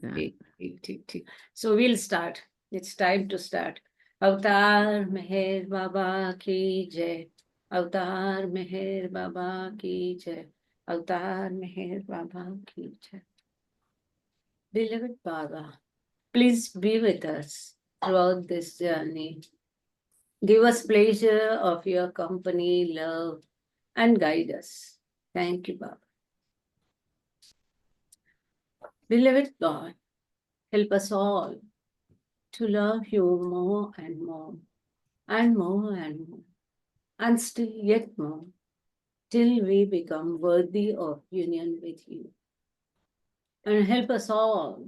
ठीक, ठीक, ठीक, ठीक. So we'll start. It's time to start. अवतार मेहर बाबा की जय. अवतार मेहर बाबा की जय. अवतार मेहर बाबा की जय. Beloved Baba, please be with us throughout this journey. Give us pleasure of your company, love, and guide us. Thank you, Baba. Beloved God, help us all to love you more and more, and more and more, and still yet more, till we become worthy of union with you. And help us all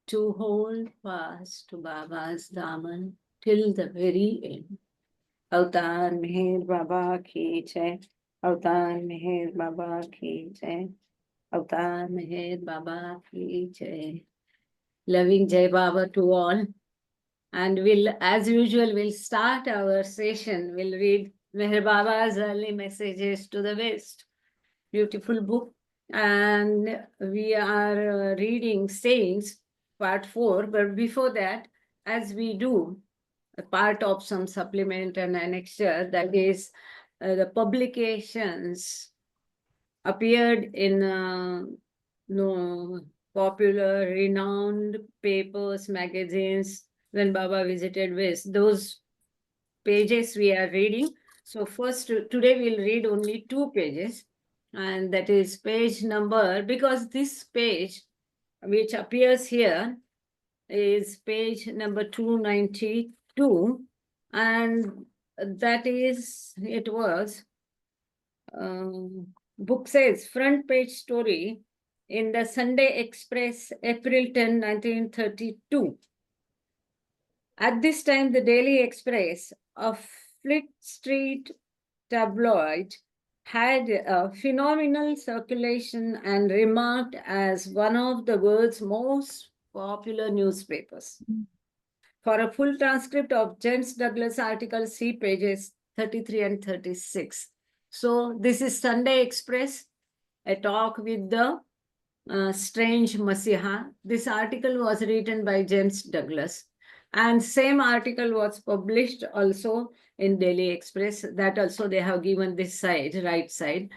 to hold fast to Baba's Daman till the very end. Avatar Meher Baba ki jai. Avatar Meher Baba ki jai. Avatar Meher Baba ki jai. Loving Jai Baba to all. And we'll, as usual, we'll start our session. We'll read Meher Baba's early messages to the West. Beautiful book. And we are reading Saints, part 4. But before that, as we do, a part of some supplement and annexure, that is the publications appeared in no, popular, renowned papers, magazines when Baba visited West. Those pages we are reading. So first, today we'll read only 2 pages, and that is page number, because this page which appears here is page number 292, and that is, it was, book says, front page story in the Sunday Express, April 10, 1932. At this time, the Daily Express, a Fleet Street tabloid, had a phenomenal circulation and remarked as one of the world's most popular newspapers. For a full transcript of James Douglas' article, see pages 33 and 36. So this is Sunday Express, a talk with the strange Masiha. This article was written by James Douglas, and same article was published also in Daily Express. That also they have given this side, right side.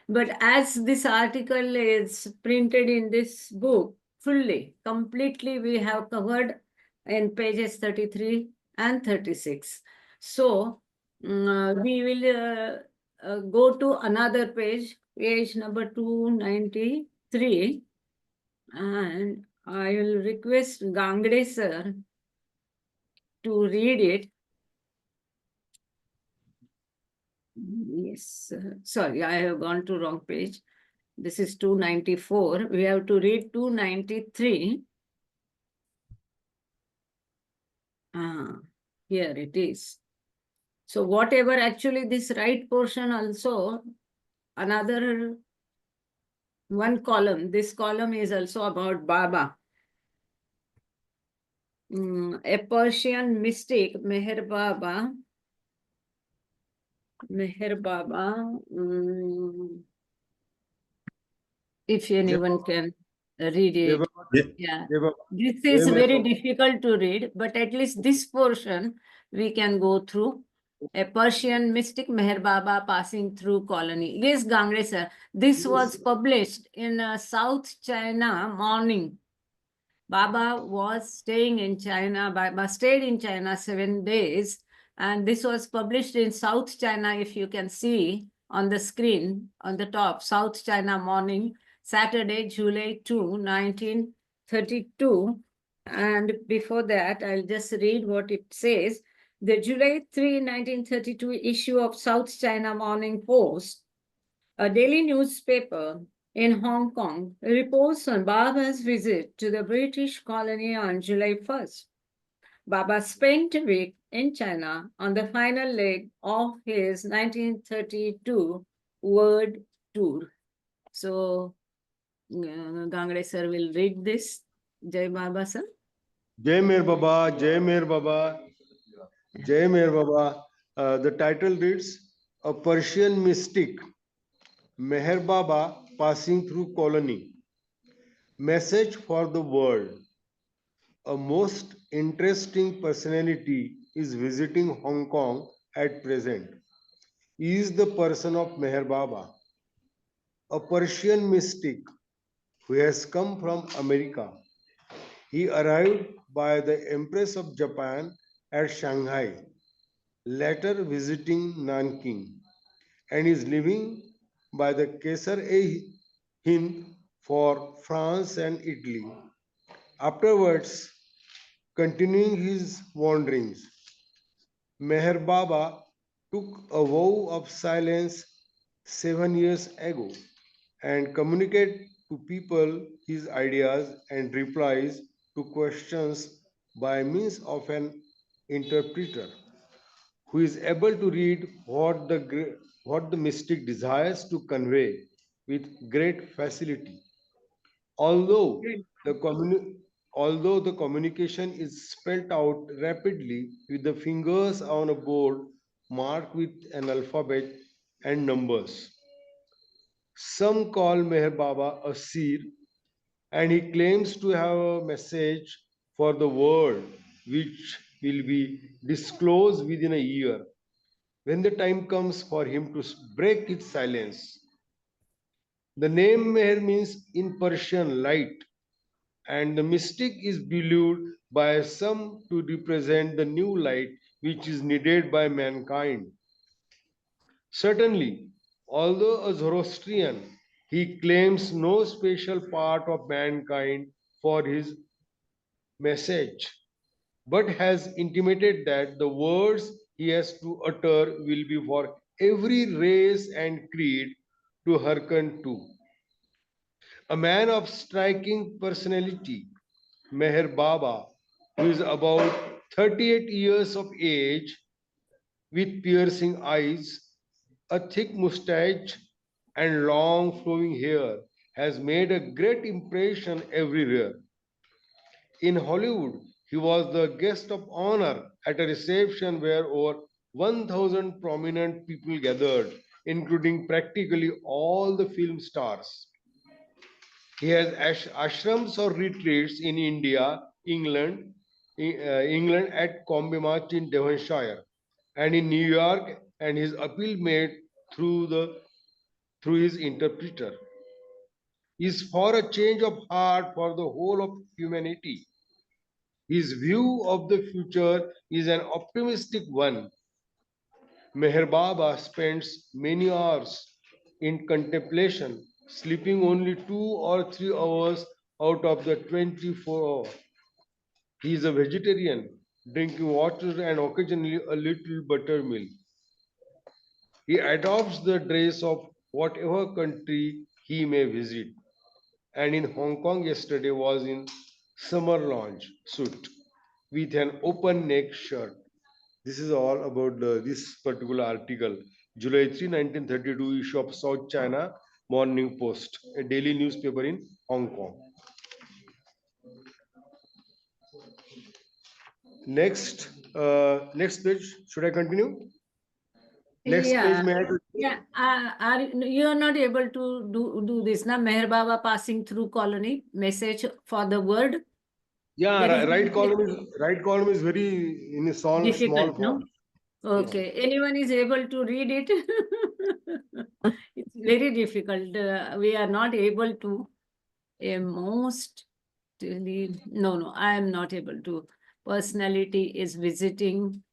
But as this article is printed in this book fully, completely, we have covered in pages 33 and 36. So we will go to another page, page number 293, and I will request Gangde sir to read it. Yes, sorry, I have gone to wrong page. This is 294. We have to read 293. Here it is. So whatever, actually this right portion also, another one column, this column is also about Baba. A Persian mystic, Meher Baba, if anyone can read it. Yeah, this is very difficult to read, but at least this portion we can go through. A Persian mystic, Meher Baba, passing through colony. Yes, Gangre sir, this was published in South China Morning. Baba was staying in China. Baba stayed in China 7 days, and this was published in South China. If you can see on the screen on the top, South China Morning, Saturday, July 2, 1932. And before that, I'll just read what it says. The July 3, 1932 issue of South China Morning Post, a daily newspaper in Hong Kong, reports on Baba's visit to the British colony on July 1st. Baba spent a week in China on the final leg of his 1932 world tour. So, Gangre sir will read this. Jai Baba sir. Jai Meher Baba, Jai Meher Baba, Jai Meher Baba. The title reads, A Persian Mystic, Meher Baba Passing Through Colony. Message for the World. A most interesting personality is visiting Hong Kong at present. He is the person of Meher Baba, a Persian mystic who has come from America. He arrived by the Empress of Japan at Shanghai, later visiting Nanking, and is living by the Hind for France and Italy. Afterwards, continuing his wanderings, Meher Baba took a vow of silence 7 years ago and communicated to people his ideas and replies to questions by means of an interpreter who is able to read what the mystic desires to convey with great facility. Although Great. the although the communication is spelled out rapidly with the fingers on a board marked with an alphabet and numbers. Some call Meher Baba a seer, and he claims to have a message for the world which will be disclosed within a year when the time comes for him to break his silence. The name Meher means in Persian light, and the mystic is believed by some to represent the new light which is needed by mankind. Certainly, although a Zoroastrian, he claims no special part of mankind for his message, but has intimated that the words he has to utter will be for every race and creed to hearken to. A man of striking personality, Meher Baba, who is about 38 years of age, with piercing eyes, a thick mustache, and long flowing hair, has made a great impression everywhere. In Hollywood, he was the guest of honor at a reception where over 1,000 prominent people gathered, including practically all the film stars. He has ashrams or retreats in India, England at Combe in Devonshire, and in New York, and his appeal made through through his interpreter is for a change of heart for the whole of humanity. His view of the future is an optimistic one. Meher Baba spends many hours in contemplation, sleeping only 2 or 3 hours out of the 24 hours. He is a vegetarian, drinking water and occasionally a little buttermilk. He adopts the dress of whatever country he may visit, and in Hong Kong yesterday was in summer lounge suit with an open neck shirt. This is all about this particular article. July 3, 1932 issue of South China Morning Post, a daily newspaper in Hong Kong. Next page. Should I continue? Next page, Yeah, may I? yeah. You are not able to do this now? Meher Baba passing through colony message for the world. Yeah, There is right column is very in a small difficult, font. no? Yeah. Okay. Anyone is able to read it? It's very difficult. We are not able to. A most no, I am not able to. Personality is visiting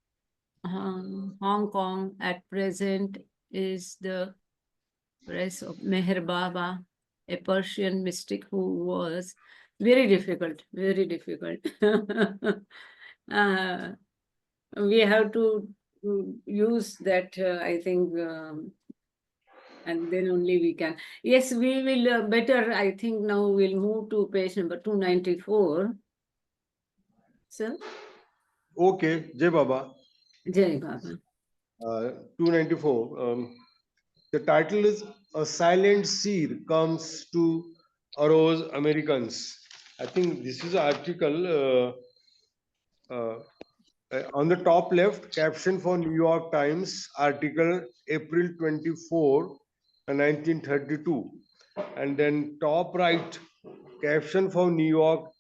Hong Kong at present is the press of Meher Baba, a Persian mystic who was very difficult, very difficult. uh, we have to use that, I think, and then only we can. Yes, we will better, I think now we'll move to page number 294. Sir, Okay, Jay Baba, Jai Baba. 294. The title is A Silent Seer Comes to Arouse Americans. I think this is an article on the top left, caption for New York Times, article April 24, 1932. And then top right, caption for New York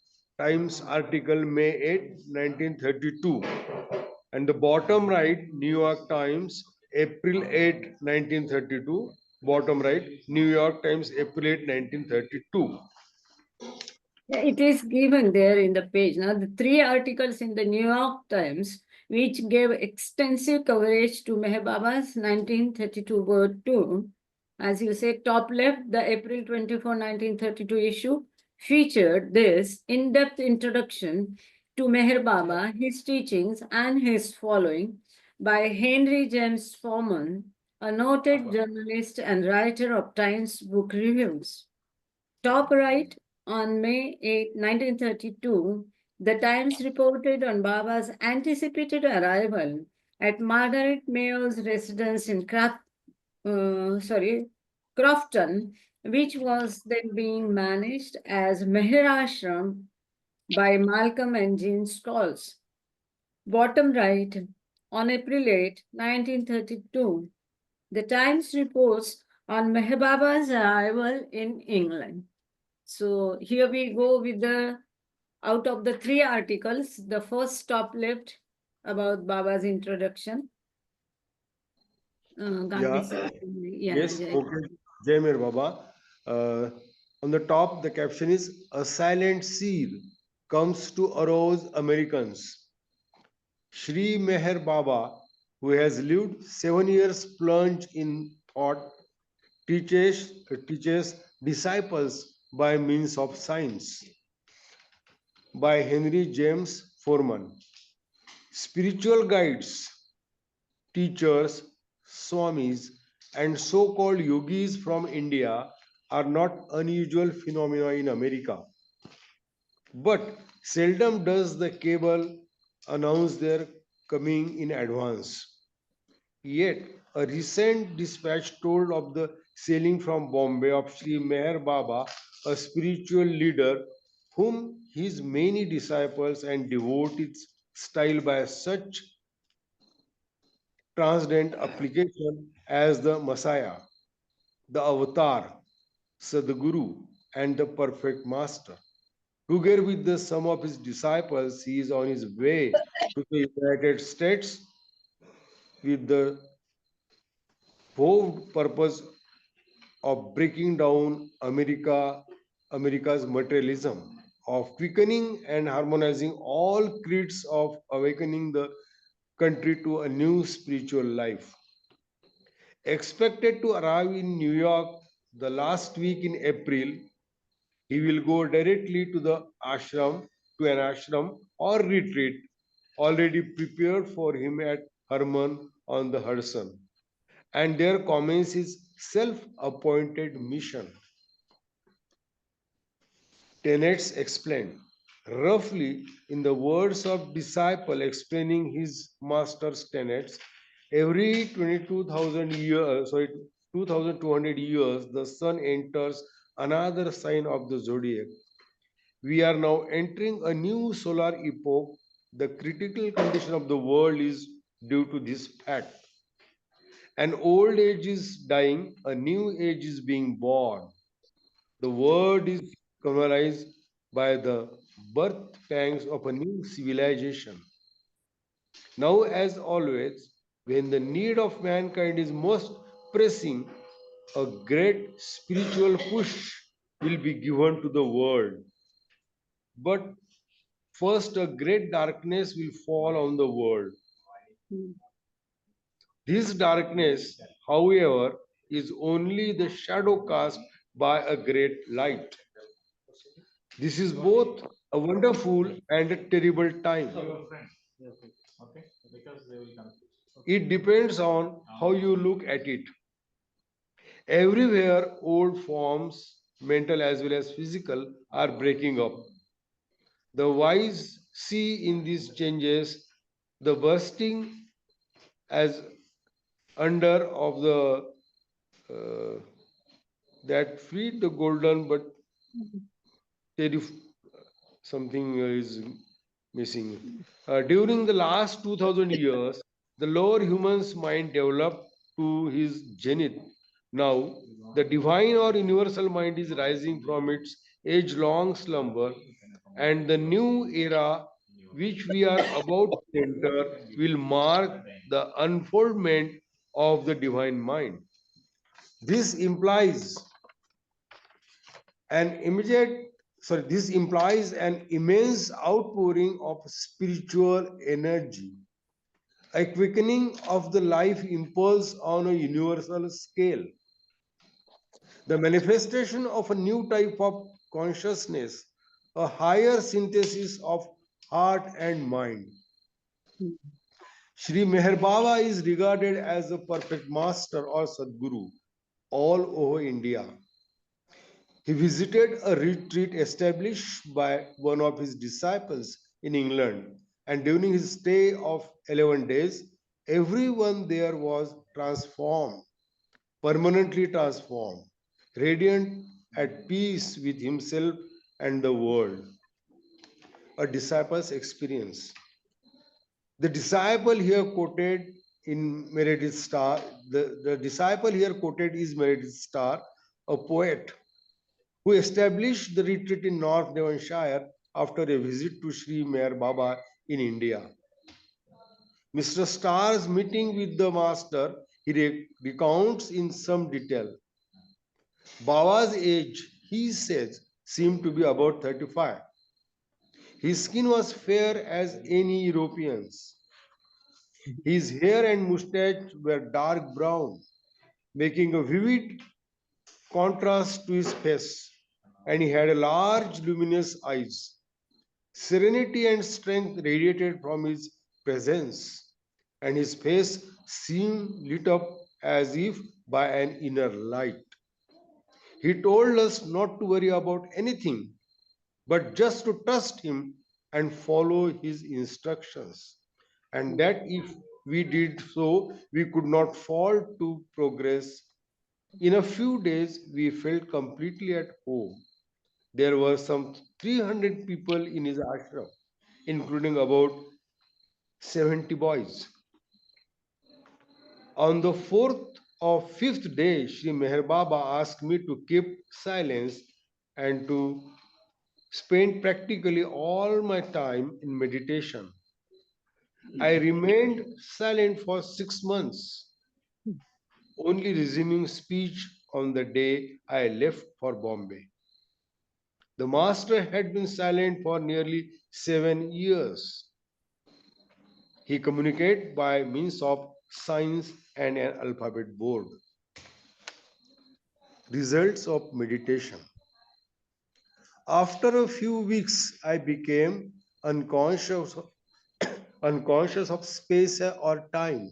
Times article May 8, 1932. And the bottom right, New York Times, April 8, 1932. Bottom right, New York Times, April 8, 1932. Yeah, it is given there in the page. Now, the three articles in the New York Times, which gave extensive coverage to Meher Baba's 1932 World Tour. As you say, top left, the April 24, 1932 issue featured this in-depth introduction to Meher Baba, his teachings, and his following by Henry James Forman, a noted journalist and writer of Times book reviews. Top right, on May 8, 1932, the Times reported on Baba's anticipated arrival at Margaret Mayo's residence in Crofton, which was then being managed as Meher Ashram by Malcolm and Jean Stalls. Bottom right, on April 8, 1932, the Times reports on Meher Baba's arrival in England. So here we go with the out of the three articles, the first top left about Baba's introduction. Gandhi Yeah, sir, yeah, yes, yeah. okay. Jai Meer Baba. On the top, the caption is A Silent Seal Comes to Arouse Americans. Shri Meher Baba, who has lived 7 years plunged in thought, teaches disciples by means of science. By Henry James Forman. Spiritual guides, teachers, swamis, and so called yogis from India are not unusual phenomena in America. But seldom does the cable announce their coming in advance. Yet, a recent dispatch told of the sailing from Bombay of Sri Meher Baba, a spiritual leader whom his many disciples and devotees style by such transcendent application as the Messiah, the Avatar, Sadguru, and the perfect Master. Together with some of his disciples, he is on his way to the United States with the vowed purpose of breaking down America's materialism, of quickening and harmonizing all creeds, of awakening the country to a new spiritual life. Expected to arrive in New York the last week in April, he will go directly to the ashram, to an ashram or retreat already prepared for him at Herman on the Hudson. And there commences his self appointed mission. Tenets explained. Roughly, in the words of disciple explaining his master's tenets, every 22,000 years, 2,200 years, the sun enters another sign of the zodiac. We are now entering a new solar epoch. The critical condition of the world is due to this fact. An old age is dying, a new age is being born. The world is commemorized by the birth pangs of a new civilization. Now, as always, when the need of mankind is most pressing, a great spiritual push will be given to the world. But first, a great darkness will fall on the world. Mm. This darkness, however, is only the shadow cast by a great light. This is both a wonderful and a terrible time. It depends on how you look at it. Everywhere, old forms, mental as well as physical, are breaking up. The wise see in these changes the bursting as under of the that freed the golden but terrif- something is missing. During the last 2000 years, the lower human's mind developed to his zenith. Now, the divine or universal mind is rising from its age long slumber and the new era which we are about to enter will mark the unfoldment of the divine mind. This implies an immediate this implies an immense outpouring of spiritual energy, a quickening of the life impulse on a universal scale, the manifestation of a new type of consciousness, a higher synthesis of heart and mind. mm, Sri Meher Baba is regarded as a perfect master or Sadguru all over India. He visited a retreat established by one of his disciples in England, and during his stay of 11 days, everyone there was transformed, permanently transformed, radiant, at peace with himself and the world. A disciple's experience. The disciple here quoted in Meredith Starr, the disciple here quoted is Meredith Starr, a poet who established the retreat in North Devonshire after a visit to Sri Meher Baba in India. Mr. Starr's meeting with the master, he recounts in some detail. Baba's age, he says, seemed to be about 35. His skin was fair as any European's. His hair and mustache were dark brown, making a vivid contrast to his face, and he had large, luminous eyes. Serenity and strength radiated from his presence, and his face seemed lit up as if by an inner light. He told us not to worry about anything, but just to trust him and follow his instructions, and that if we did so, we could not fall to progress. In a few days, we felt completely at home. There were some 300 people in his ashram, including about 70 boys. On the fourth or fifth day, Sri Meher Baba asked me to keep silence and to spend practically all my time in meditation. I remained silent for 6 months, only resuming speech on the day I left for Bombay. The master had been silent for nearly 7 years. He communicated by means of signs and an alphabet board. Results of meditation. After a few weeks, I became unconscious, unconscious of space or time.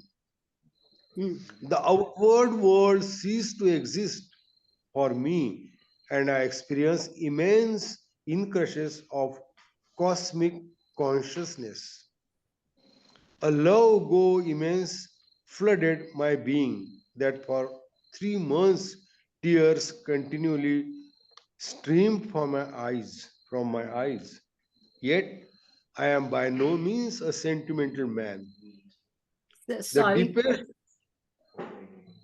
mm, The outward world ceased to exist for me, and I experienced immense increases of cosmic consciousness. A love go immense flooded my being that for 3 months tears continually streamed from my eyes. Yet I am by no means a sentimental man. The Sorry, deepest,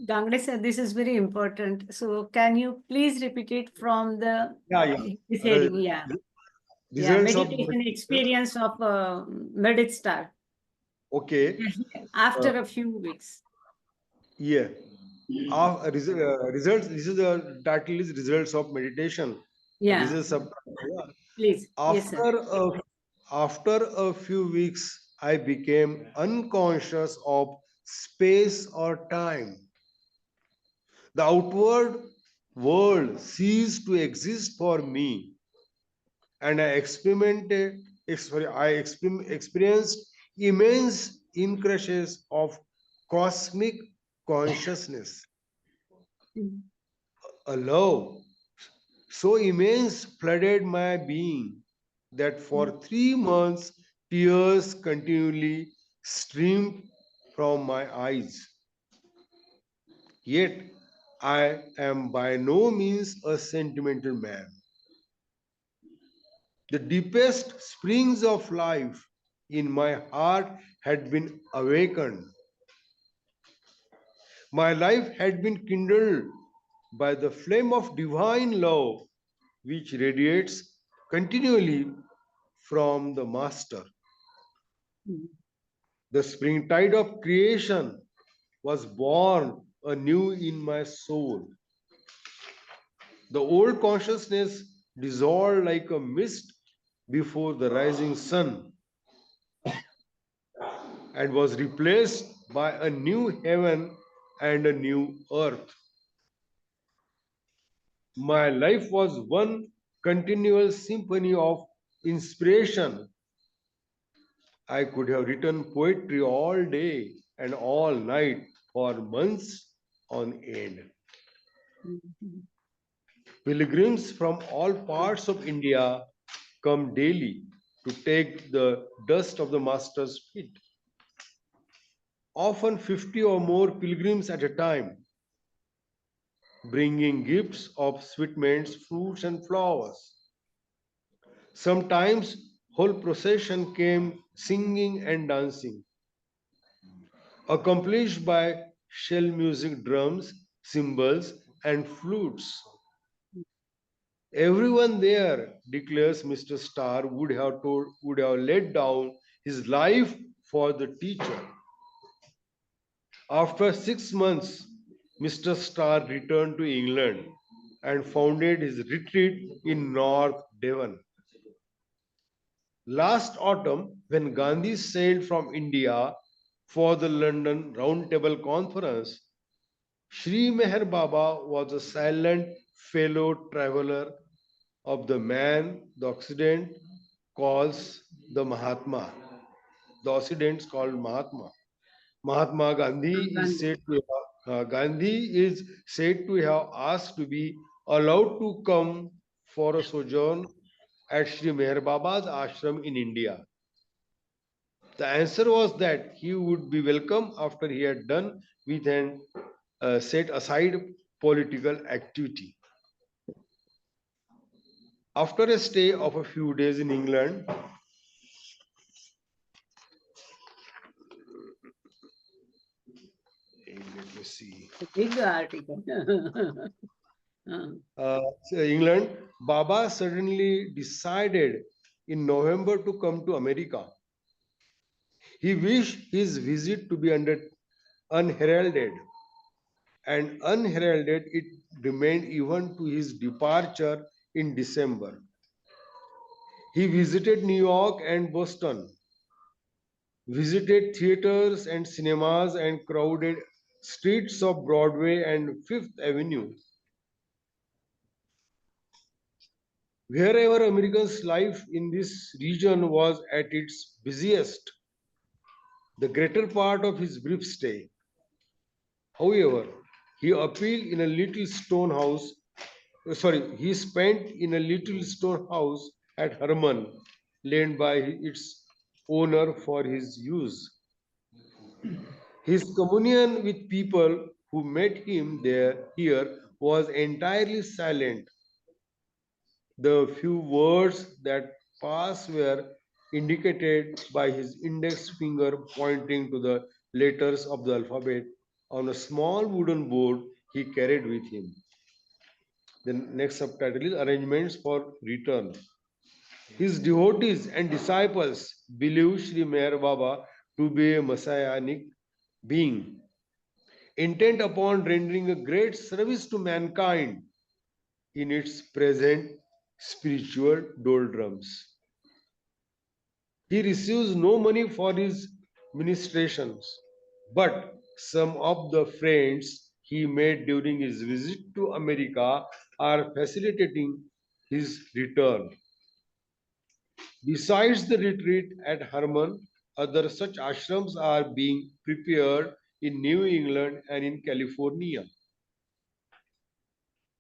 Dangre sir, this is very important. So can you please repeat it from the yeah, yeah, this the heading? Yeah, yeah, results of meditation experience of Meredith Star. okay, uh, After a few weeks. yeah. Results. This is the title is results of meditation. This Yeah, is sub. please. Yes, sir. After a few weeks, I became unconscious of space or time. The outward world ceased to exist for me, and experienced immense increases of cosmic consciousness. Mm, A love so immense flooded my being that mm, for 3 months tears continually streamed from my eyes. Yet I am by no means a sentimental man. The deepest springs of life in my heart had been awakened. My life had been kindled by the flame of divine love which radiates continually from the Master. mm, The springtide of creation was born anew in my soul. The old consciousness dissolved like a mist before the rising sun and was replaced by a new heaven and a new earth. My life was one continual symphony of inspiration. I could have written poetry all day and all night for months on end. mm, mm. Pilgrims from all parts of India come daily to take the dust of the Master's feet. Often 50 or more pilgrims at a time, bringing gifts of sweetmeats, fruits, and flowers. Sometimes whole procession came singing and dancing, accompanied by shell music, drums, cymbals, and flutes. Everyone there declares Mr. Star would have laid down his life for the teacher. After 6 months, Mr. Star returned to England and founded his retreat in North Devon. Last autumn, when Gandhi sailed from India for the London Round Table Conference, Sri Meher Baba was a silent fellow traveler of the man the Occident calls the Mahatma. The Occidents called Mahatma. Mahatma Gandhi is Gandhi. said to Gandhi is said to have asked to be allowed to come for a sojourn at Sri Meher Baba's ashram in India. The answer was that he would be welcome after he had done with an set aside political activity. After a stay of a few days in England, let me see. A big article. Uh, So England, Baba suddenly decided in November to come to America. He wished his visit to be unheralded, and unheralded it remained even to his departure in December. He visited New York and Boston, visited theaters and cinemas and crowded streets of Broadway and Fifth Avenue. Wherever Americans' life in this region was at its busiest, the greater part of his brief stay. However, he appealed in a little stone house. He spent in a little stone house at Herman, lent by its owner for his use. His communion with people who met him there here was entirely silent. The few words that passed were indicated by his index finger pointing to the letters of the alphabet on a small wooden board he carried with him. The next subtitle is Arrangements for Return. His devotees and disciples believe Sri Meher Baba to be a messianic being, intent upon rendering a great service to mankind in its present spiritual doldrums. He receives no money for his ministrations, but some of the friends he made during his visit to America are facilitating his return. Besides the retreat at Herman, other such ashrams are being prepared in New England and in California.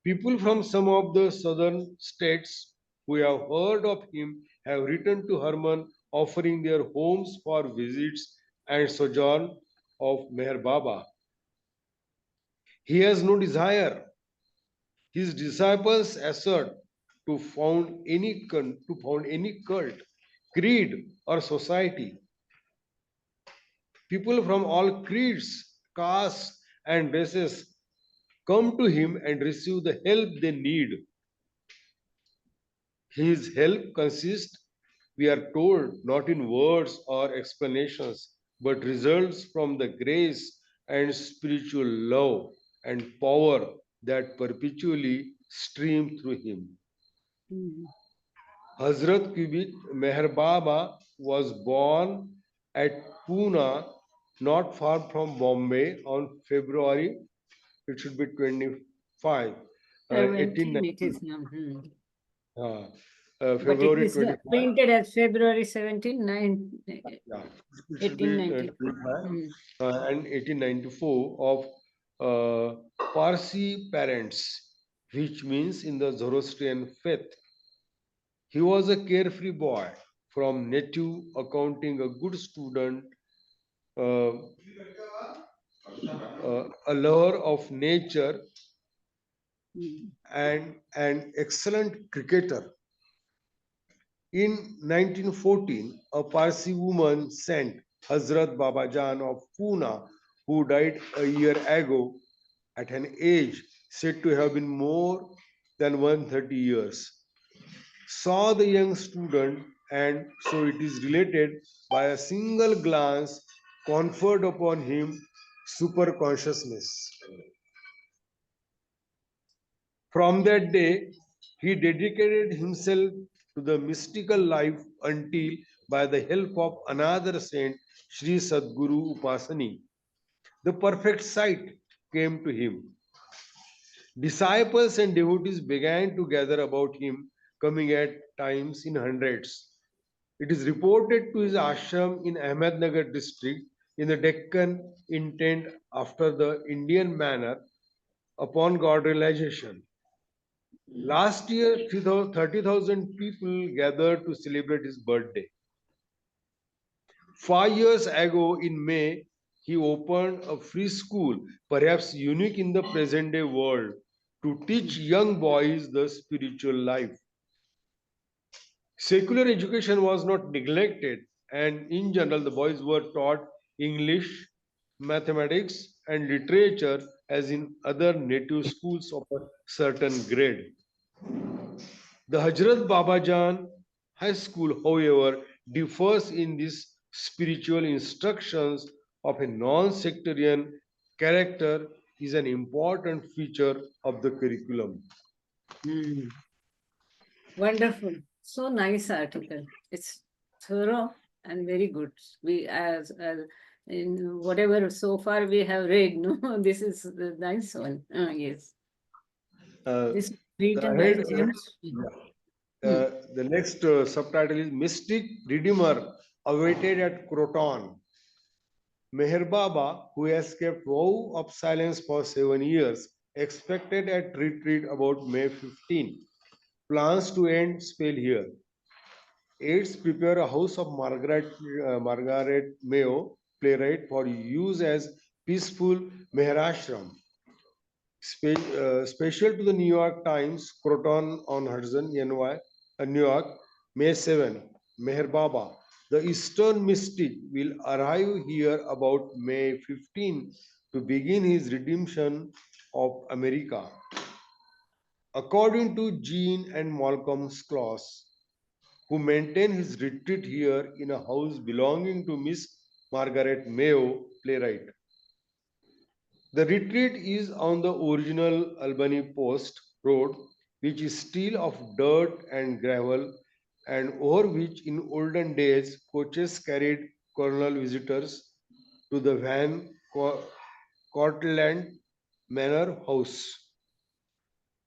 People from some of the southern states who have heard of him have written to Herman offering their homes for visits and sojourn of Meher Baba. He has no desire. His disciples assert to found any cult, creed, or society. People from all creeds, castes, and races come to him and receive the help they need. His help consists we are told, not in words or explanations, but results from the grace and spiritual love and power that perpetually stream through him. mm. Hazrat Qubit Meher Baba was born at Pune, not far from Bombay, on February, it should be 25, 17 it 1890, is now. uh, But it February is 25. printed as February 17, Yeah, it should be 1894. 25 Mm, and 1894 of Parsi parents, which means in the Zoroastrian faith. He was a carefree boy from native, accounting a good student, uh, a lover of nature, mm, and an excellent cricketer. In 1914, a Parsi woman sent Hazrat Babajan of Pune, who died a year ago at an age said to have been more than 130 years, saw the young student, and so it is related, by a single glance conferred upon him super consciousness. From that day, he dedicated himself to the mystical life until, by the help of another saint, Sri Sadguru Upasani, the perfect sight came to him. Disciples and devotees began to gather about him, coming at times in hundreds. It is reported to his ashram in Ahmednagar district in the Deccan, intent after the Indian manner upon God realization. mm, Last year, 30,000 people gathered to celebrate his birthday. 5 years ago, in May, he opened a free school, perhaps unique in the present day world, to teach mm, young boys the spiritual life. Secular education was not neglected, and in general, the boys were taught English, mathematics, and literature as in other native schools of a certain grade. The Hazrat Babajan High School, however, differs in these spiritual instructions of a non sectarian character, is an important feature of the curriculum. mm. Wonderful. So nice article. It's thorough and very good. We as in whatever so far we have read, no, this is the nice one. Yes, Uh, this is the written by head, James. Hmm. the next subtitle is Mystic Redeemer awaited at Croton. Meher Baba, who has kept vow of silence for 7 years, expected at retreat about May 15, plans to end spell here. Aides prepare a house of Margaret Mayo, playwright, for use as peaceful Meherashram. Special to the New York Times, Croton on Hudson, NY, New York, May 7, Meher Baba. The Eastern mystic will arrive here about May 15 to begin his redemption of America. According to Jean and Malcolm Schloss, who maintain his retreat here in a house belonging to Miss Margaret Mayo, playwright. The retreat is on the original Albany Post Road, which is still of dirt and gravel, and over which in olden days coaches carried colonial visitors to the Cortland Manor House.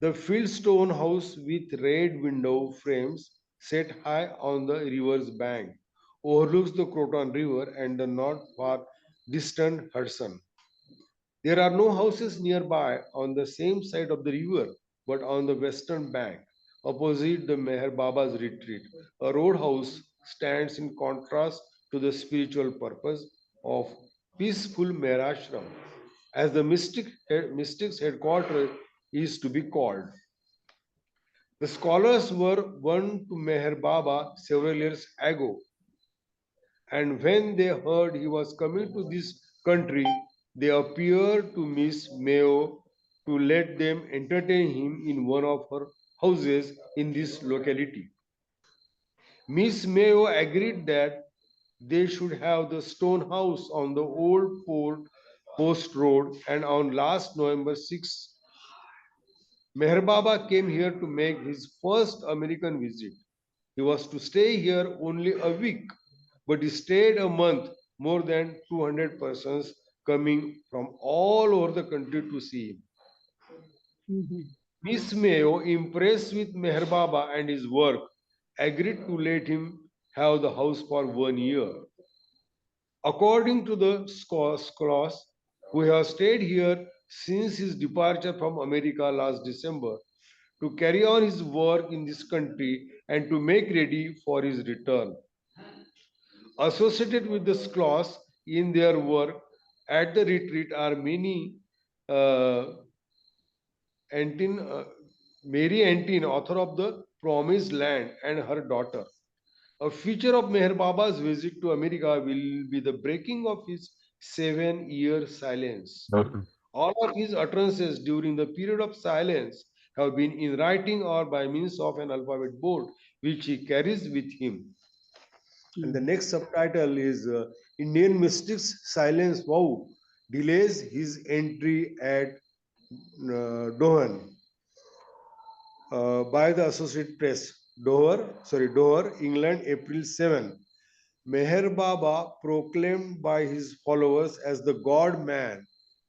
The fieldstone house with red window frames set high on the river's bank overlooks the Croton River and the not far distant Hudson. There are no houses nearby on the same side of the river, but on the western bank, opposite the Meher Baba's retreat. A roadhouse stands in contrast to the spiritual purpose of peaceful Meherashram, as the mystic's headquarters is to be called. The scholars were won to Meher Baba several years ago, and when they heard he was coming to this country, they appeared to Miss Mayo to let them entertain him in one of her houses in this locality. Miss Mayo agreed that they should have the stone house on the old port post road, and on last November 6th, Meher Baba came here to make his first American visit. He was to stay here only a week, but he stayed a month, more than 200 persons coming from all over the country to see him. Mhm. Miss Mayo, impressed with Meher Baba and his work, agreed to let him have the house for 1 year. According to the clause, who has stayed here since his departure from America last December to carry on his work in this country and to make ready for his return. Associated with this clause in their work at the retreat are many uh, Antin, Mary Antin, author of The Promised Land, and her daughter. A feature of Meher Baba's visit to America will be the breaking of his 7 year silence. Okay. All of his utterances during the period of silence have been in writing or by means of an alphabet board, which he carries with him. And the Mhm. next subtitle is Indian Mystics Silence Vow delays his entry at Dohan by the Associated Press. Dover, England, April 7. Meher Baba, proclaimed by his followers as the God man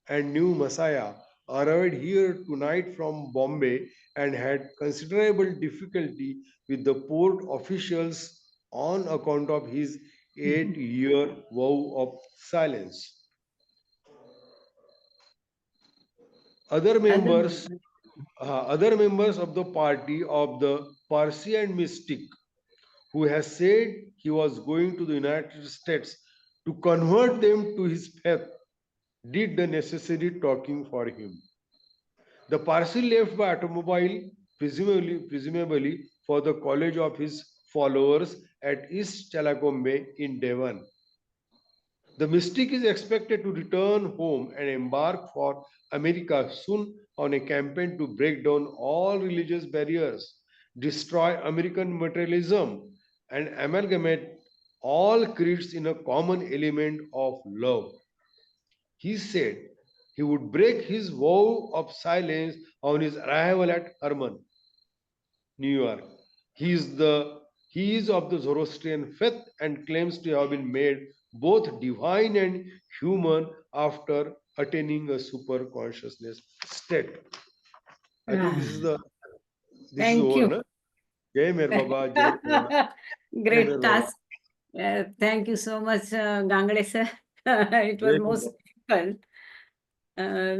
and new Messiah, arrived here tonight from Bombay and had considerable difficulty with the port officials on account of his 8 year vow of silence. Other Other members, members. other members of the party of the Parsi and mystic who has said he was going to the United States to convert them to his faith, did the necessary talking for him. The parcel left by automobile, presumably for the college of his followers at East Chalakombe in Devon. The mystic is expected to return home and embark for America soon on a campaign to break down all religious barriers, destroy American materialism, and amalgamate all creeds in a common element of love. He said he would break his vow of silence on his arrival at Herman, New York. He is the he is of the Zoroastrian faith and claims to have been made both divine and human after attaining a super consciousness state. I think Ah, this is thank over, you. na? Jai Mer Baba, Jai Mer Jai Mer Great Baba. task. Thank you so much, Gangle sir. It was Jai Mer most Baba. difficult.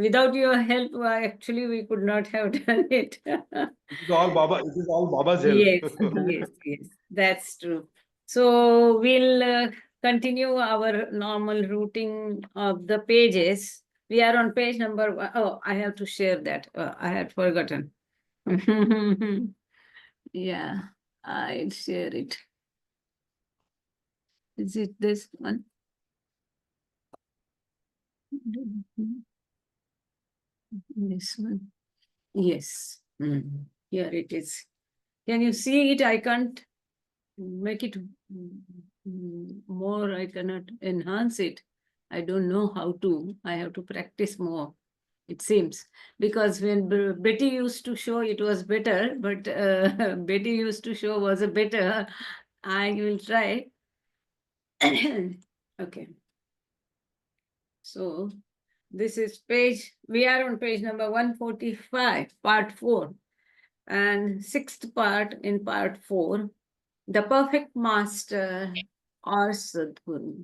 Without your help, actually, we could not have done it. It is all Baba. It is all Baba's help. Yes, yes, that's true. So we'll continue our normal routing of the pages. We are on page number one. Oh, I have to share that. I had forgotten. Yeah, I'll share it. Is it this one? This one. Yes. Here it is. Can you see it? I can't make it more. I cannot enhance it. I don't know how to. I have to practice more, it seems. Because when Betty used to show, it was better, but Betty used to show was a better. I will try. Okay. So this is page, we are on page number 145, part 4, and sixth part in part 4, the perfect master or Sadguru.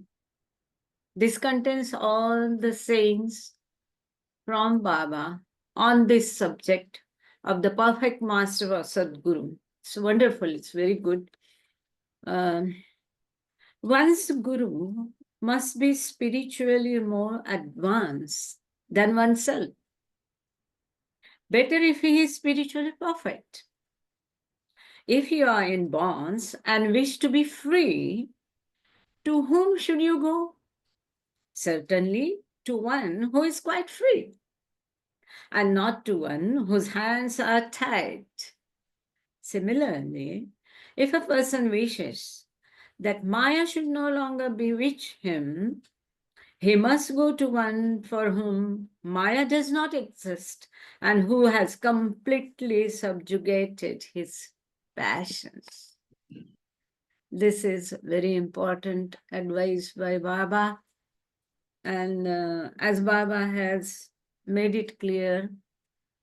This contains all the sayings from Baba on this subject of the perfect master or Sadguru. It's wonderful, it's very good. One's guru must be spiritually more advanced than oneself. Better if he is spiritually perfect. If you are in bonds and wish to be free, to whom should you go? Certainly to one who is quite free, and not to one whose hands are tied. Similarly, If a person wishes that Maya should no longer bewitch him, he must go to one for whom Maya does not exist and who has completely subjugated his passions. This is very important advice by Baba. And as Baba has made it clear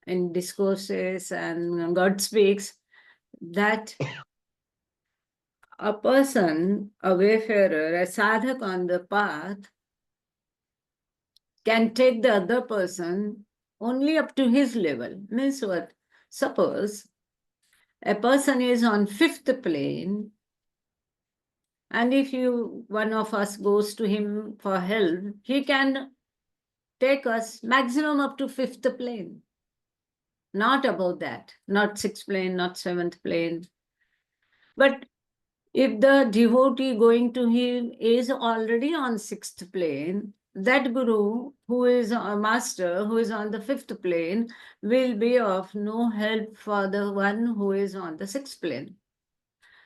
in discourses and God speaks, that a person, a wayfarer, a sadhak on the path, can take the other person only up to his level. Means what? Suppose a person is on fifth plane, and if one of us goes to him for help, he can take us maximum up to fifth plane, not above that, not sixth plane, not seventh plane. But if the devotee going to him is already on sixth plane, that guru who is a master, who is on the fifth plane, will be of no help for the one who is on the sixth plane.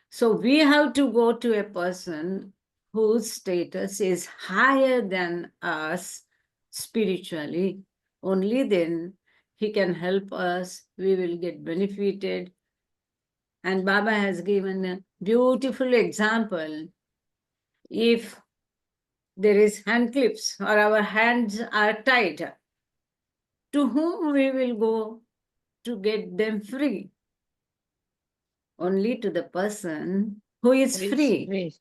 So we have to go to a person whose status is higher than us spiritually. Only then he can help us, we will get benefited. And Baba has given a beautiful example. If there is hand clips or our hands are tied, to whom we will go to get them free? Only to the person who is free.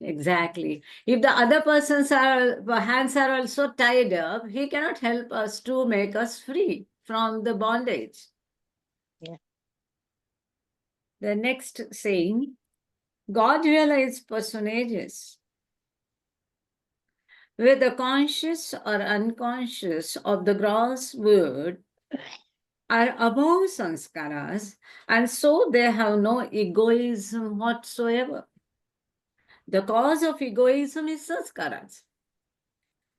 Exactly. If the other person's hands are also tied up, he cannot help us to make us free from the bondage. Yeah. The next saying, God realized personages, whether conscious or unconscious of the gross word, are above sanskaras, and so they have no egoism whatsoever. The cause of egoism is sanskaras,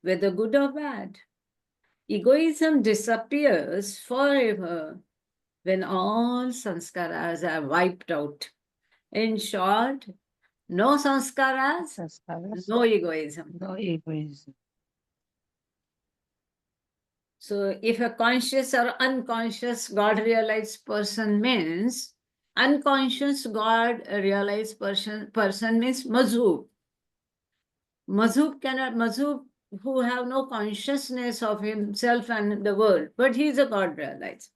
whether good or bad. Egoism disappears forever when all sanskaras are wiped out. In short, no sanskaras, no egoism. No egoism. So if a conscious or unconscious God realized person means, unconscious God realized person means mazhub. Mazhub who have no consciousness of himself and the world, but he is a God realized.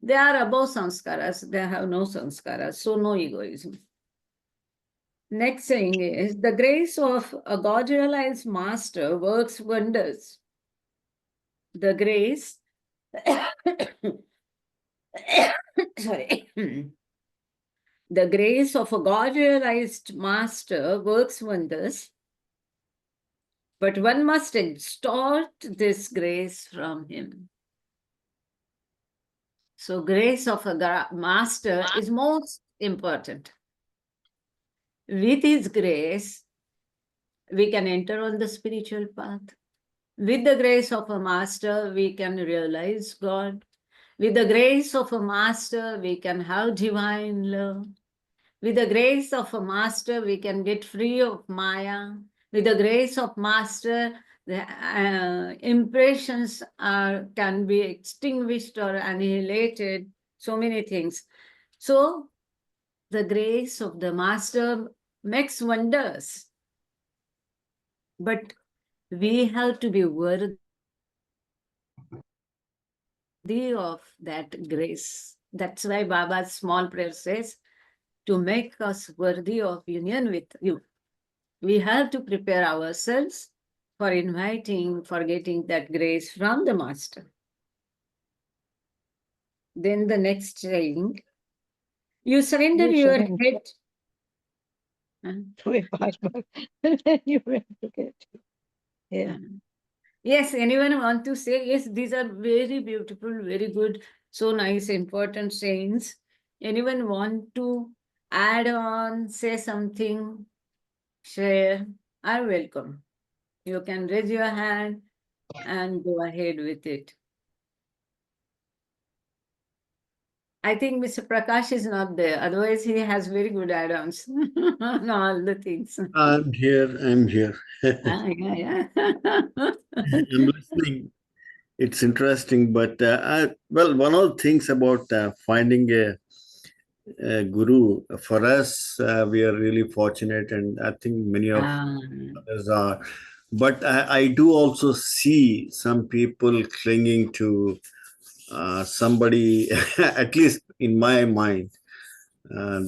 They are above sanskaras, they have no sanskaras, so no egoism. Next thing is, the grace of a God realized master works wonders. The grace, sorry, the grace of a God realized master works wonders, but one must extort this grace from him. So, grace of a master is most important. With his grace, we can enter on the spiritual path. With the grace of a master, we can realize God. With the grace of a master, we can have divine love. With the grace of a master, we can get free of Maya. With the grace of master, the impressions can be extinguished or annihilated, so many things. So, the grace of the master makes wonders. But we have to be worthy of that grace. That's why Baba's small prayer says, to make us worthy of union with you. We have to prepare ourselves for getting that grace from the Master. Then the next saying, you surrender your head. To a partner. Then you have to get. Yeah. Yes, anyone want to say? Yes, these are very beautiful, very good, so nice, important sayings. Anyone want to add on, say something, share? Are welcome. You can raise your hand and go ahead with it. I think Mr. Prakash is not there. Otherwise, he has very good add-ons on all the things. I'm here. I'm here. Yeah. I'm listening. It's interesting, but well, one of the things about finding a guru for us, we are really fortunate, and I think many of Ah, others are. But I do also see some people clinging to somebody, at least in my mind,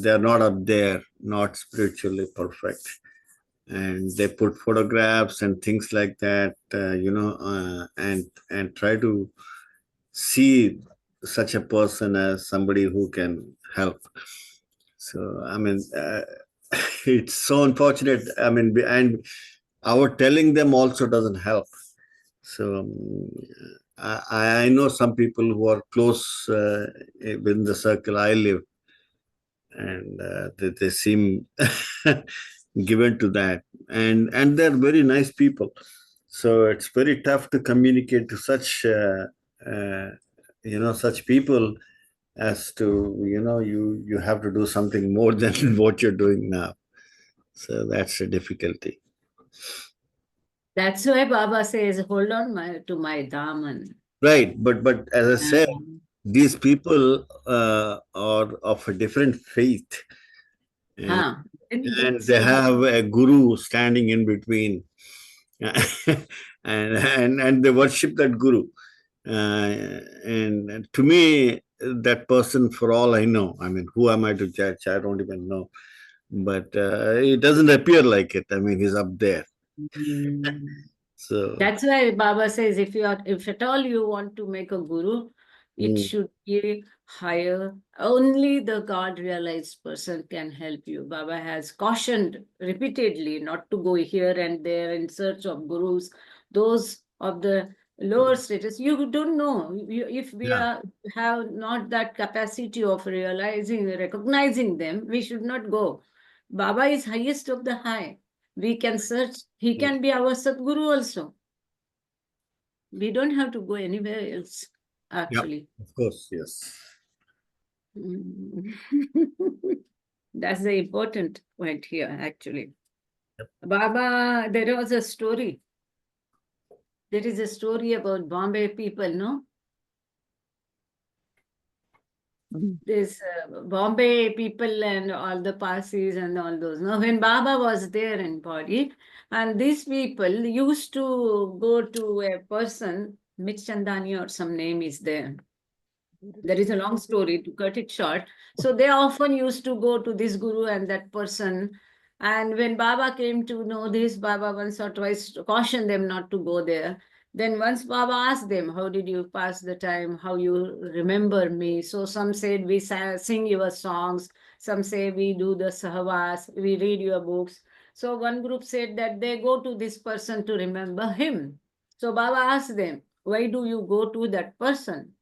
they're not up there, not spiritually perfect. And they put photographs and things like that, and try to see such a person as somebody who can help. So I mean, it's so unfortunate. I mean, and our telling them also doesn't help. So I know some people who are close within the circle I live, and they seem given to that, and they're very nice people. So it's very tough to communicate to such uh, such people, as to you have to do something more than what you're doing now. So that's a difficulty. that's why Baba says, hold on to my daman. Right, but as I said, Um, these people are of a different faith, and, huh. Very good. and they have a guru standing in between, and they worship that guru. And to me, that person, for all I know, I mean, who am I to judge? I don't even know. But it doesn't appear like it. I mean, he's up there. Mm. So, That's why Baba says if at all you want to make a guru, it mm, should be higher. Only the God realized person can help you. Baba has cautioned repeatedly not to go here and there in search of gurus. Those of the lower status, you don't know. If we yeah, have not that capacity of realizing, recognizing them, we should not go. Baba is highest of the high. We can search. He mm, can be our Sadguru also. We don't have to go anywhere else, yeah, actually. of course, yes. Mm. That's the important point here, actually. Baba, there was a story. There is a story about Bombay people, no? Mm. This Bombay people and all the Parsis and all those. No, when Baba was there in body, and these people used to go to a person, Mitchandani or some name is there. There is a long story to cut it short. So they often used to go to this guru and that person. And when Baba came to know this, Baba once or twice cautioned them not to go there. Then once Baba asked them, how did you pass the time? How you remember me? So some said, we sing your songs. Some say we do the sahwas, we read your books. So one group said that they go to this person to remember him. So Baba asked them, why do you go to that person?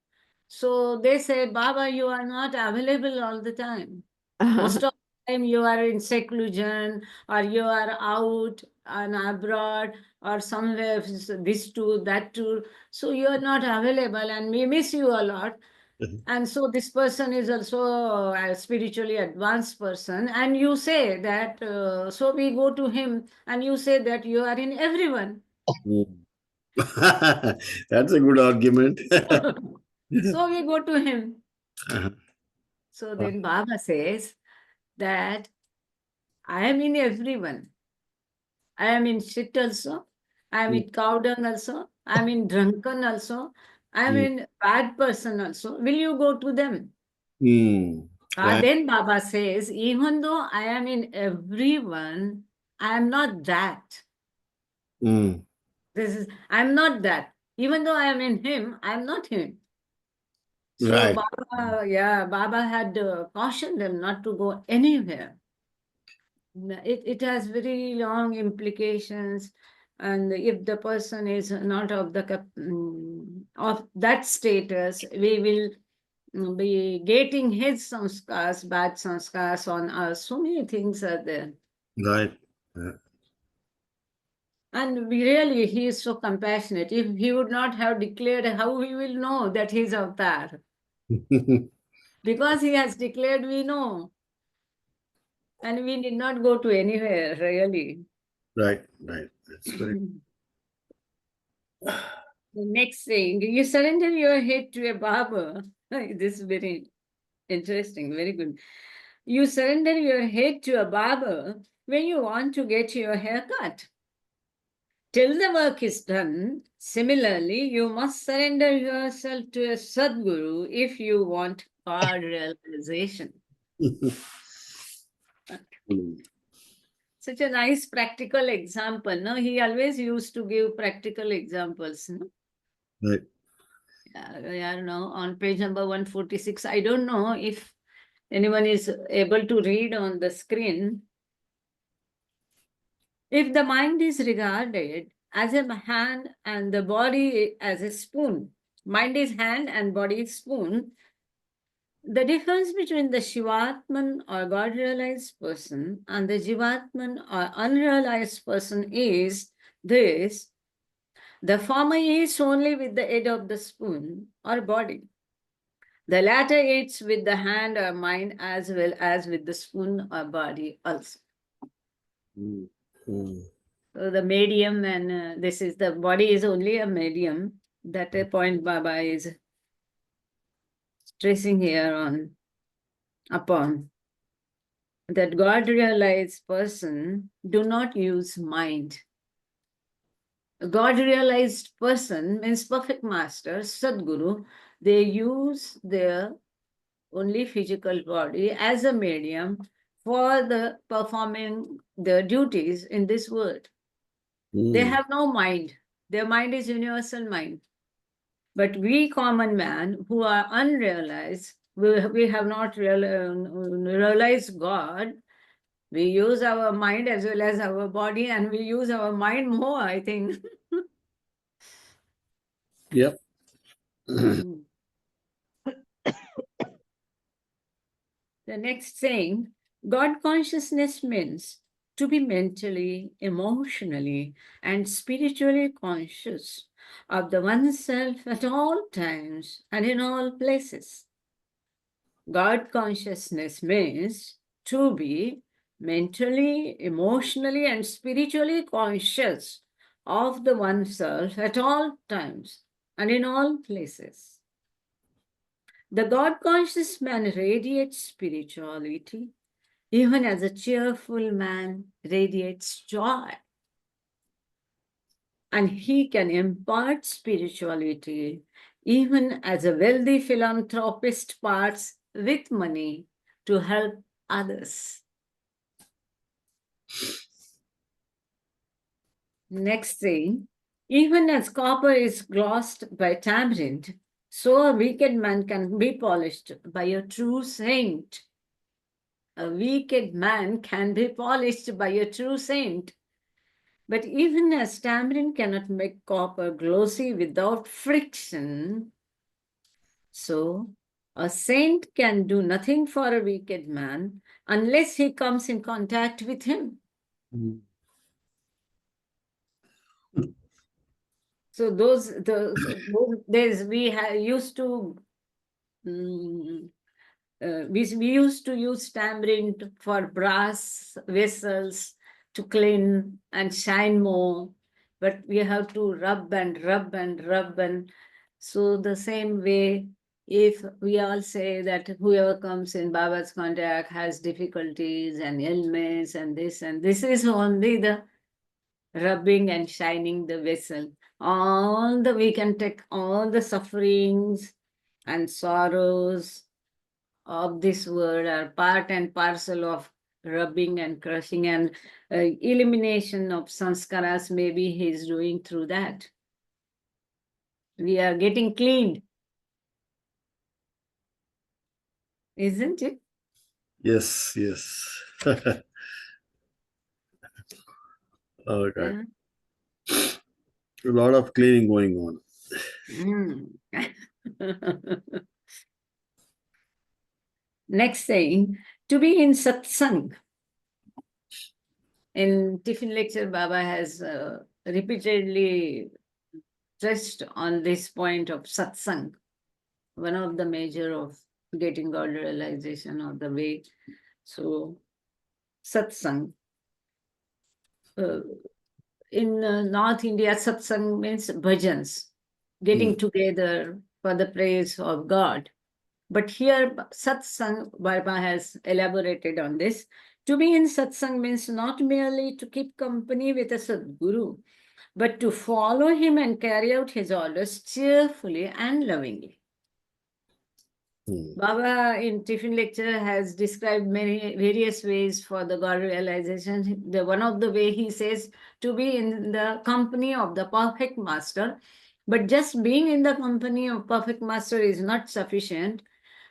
So they say, Baba, you are not available all the time. Most of the time you are in seclusion or you are out and abroad or somewhere, this tour, that tour. So you are not available and we miss you a lot. And so this person is also a spiritually advanced person. And you say that, so we go to him and you say that you are in everyone. Mm. That's a good argument. So we go to him. Uh-huh. So then Baba says that I am in everyone. I am in shit also. I am Mm, in cow dung also. I am in drunken also. I am mm, in bad person also. Will you go to them? mm. Right. Then Baba says, even though I am in everyone, I am not that. Mm. I am not that. Even though I am in him, I am not him. So Right. Baba had cautioned them not to go anywhere. It has very long implications, and if the person is not of of that status, we will be getting his sanskars, bad sanskars on us. So many things are there. Right. Yeah. And he is so compassionate. If he would not have declared, how we will know that he is avatar? Because he has declared, we know. And we did not go to anywhere, really. Right, right. That's very The next thing, you surrender your head to a barber. This is very interesting, very good. You surrender your head to a barber when you want to get your hair cut. Till the work is done, similarly, you must surrender yourself to a Sadguru if you want God realization. Such a nice practical example. No, he always used to give practical examples. No? right. I don't know, on page number 146. I don't know if anyone is able to read on the screen. If the mind is regarded as a hand and the body as a spoon, mind is hand and body is spoon, the difference between the Shivatman or God realized person and the Jivatman or unrealized person is this: the former eats only with the head of the spoon or body. The latter eats with the hand or mind as well as with the spoon or body also. Mm, mm. So the medium, and this is the body is only a medium. That a point Baba is stressing here upon. That God realized person do not use mind. God realized person means perfect master, Sadguru. They use their only physical body as a medium for the performing their duties in this world. They Mm. have no mind. Their mind is universal mind. But we common man who are unrealized, we have not realized God. We use our mind as well as our body, and we use our mind more, I think. Yep. The next thing, God consciousness means to be mentally, emotionally, and spiritually conscious of the oneself at all times and in all places. God consciousness means to be mentally, emotionally, and spiritually conscious of the oneself at all times and in all places. The God conscious man radiates spirituality, even as a cheerful man radiates joy. And he can impart spirituality even as a wealthy philanthropist parts with money to help others. Next thing, even as copper is glossed by tamarind, so a wicked man can be polished by a true saint. A wicked man can be polished by a true saint. But even as tamarind cannot make copper glossy without friction, so a saint can do nothing for a wicked man unless he comes in contact with him. Mm. So those days we used to we used to use tamarind for brass vessels to clean and shine more, but we have to rub and rub and rub. And so the same way, if we all say that whoever comes in Baba's contact has difficulties and ailments and this is only the rubbing and shining the vessel. We can take all the sufferings and sorrows of this world are part and parcel of rubbing and crushing, and elimination of sanskaras maybe he is doing through that. We are getting cleaned, isn't it? Yes, yes. Okay. Yeah. A lot of cleaning going on. Mm. Next thing, to be in satsang. In Tiffin lecture, Baba has repeatedly stressed on this point of satsang, one of the measure of getting God realization or the way. So, satsang. In North India, satsang means bhajans, getting together for the praise of God. But here, satsang, Baba has elaborated on this. To be in satsang means not merely to keep company with a Sadguru, but to follow him and carry out his orders cheerfully and lovingly. Baba in Tiffin lecture has described many various ways for the God realization. One of the way he says to be in the company of the perfect master, but just being in the company of perfect master is not sufficient,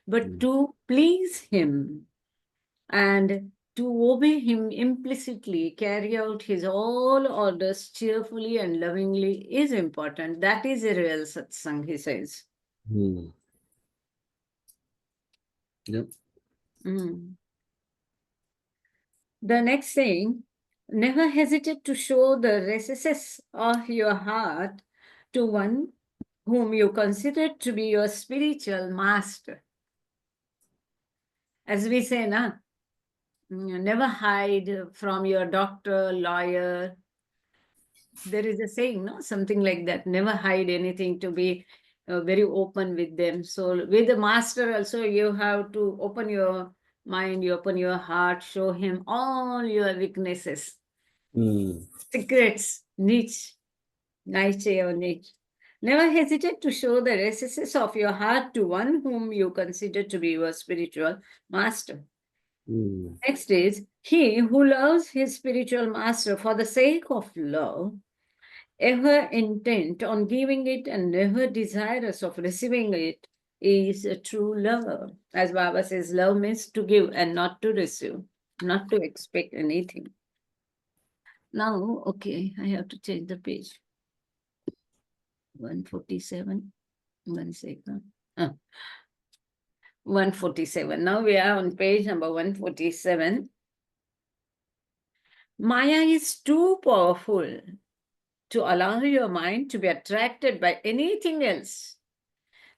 but to please him and to obey him implicitly, carry out his all orders cheerfully and lovingly is important. That is a real satsang, he says. Yep. Mm. The next thing, never hesitate to show the recesses of your heart to one whom you consider to be your spiritual master. As we say, never hide from your doctor, lawyer. There is a saying, no, something like that. Never hide anything, to be very open with them. So with the master also, you have to open your mind, you open your heart, show him all your weaknesses, secrets, niche, or niche. Never hesitate to show the recesses of your heart to one whom you consider to be your spiritual master. Next is, he who loves his spiritual master for the sake of love, ever intent on giving it and never desirous of receiving it, is a true lover. As Baba says, love means to give and not to receive, not to expect anything. Now, okay, I have to change the page. 147. 1 second. 147. Now we are on page number 147. Maya is too powerful to allow your mind to be attracted by anything else.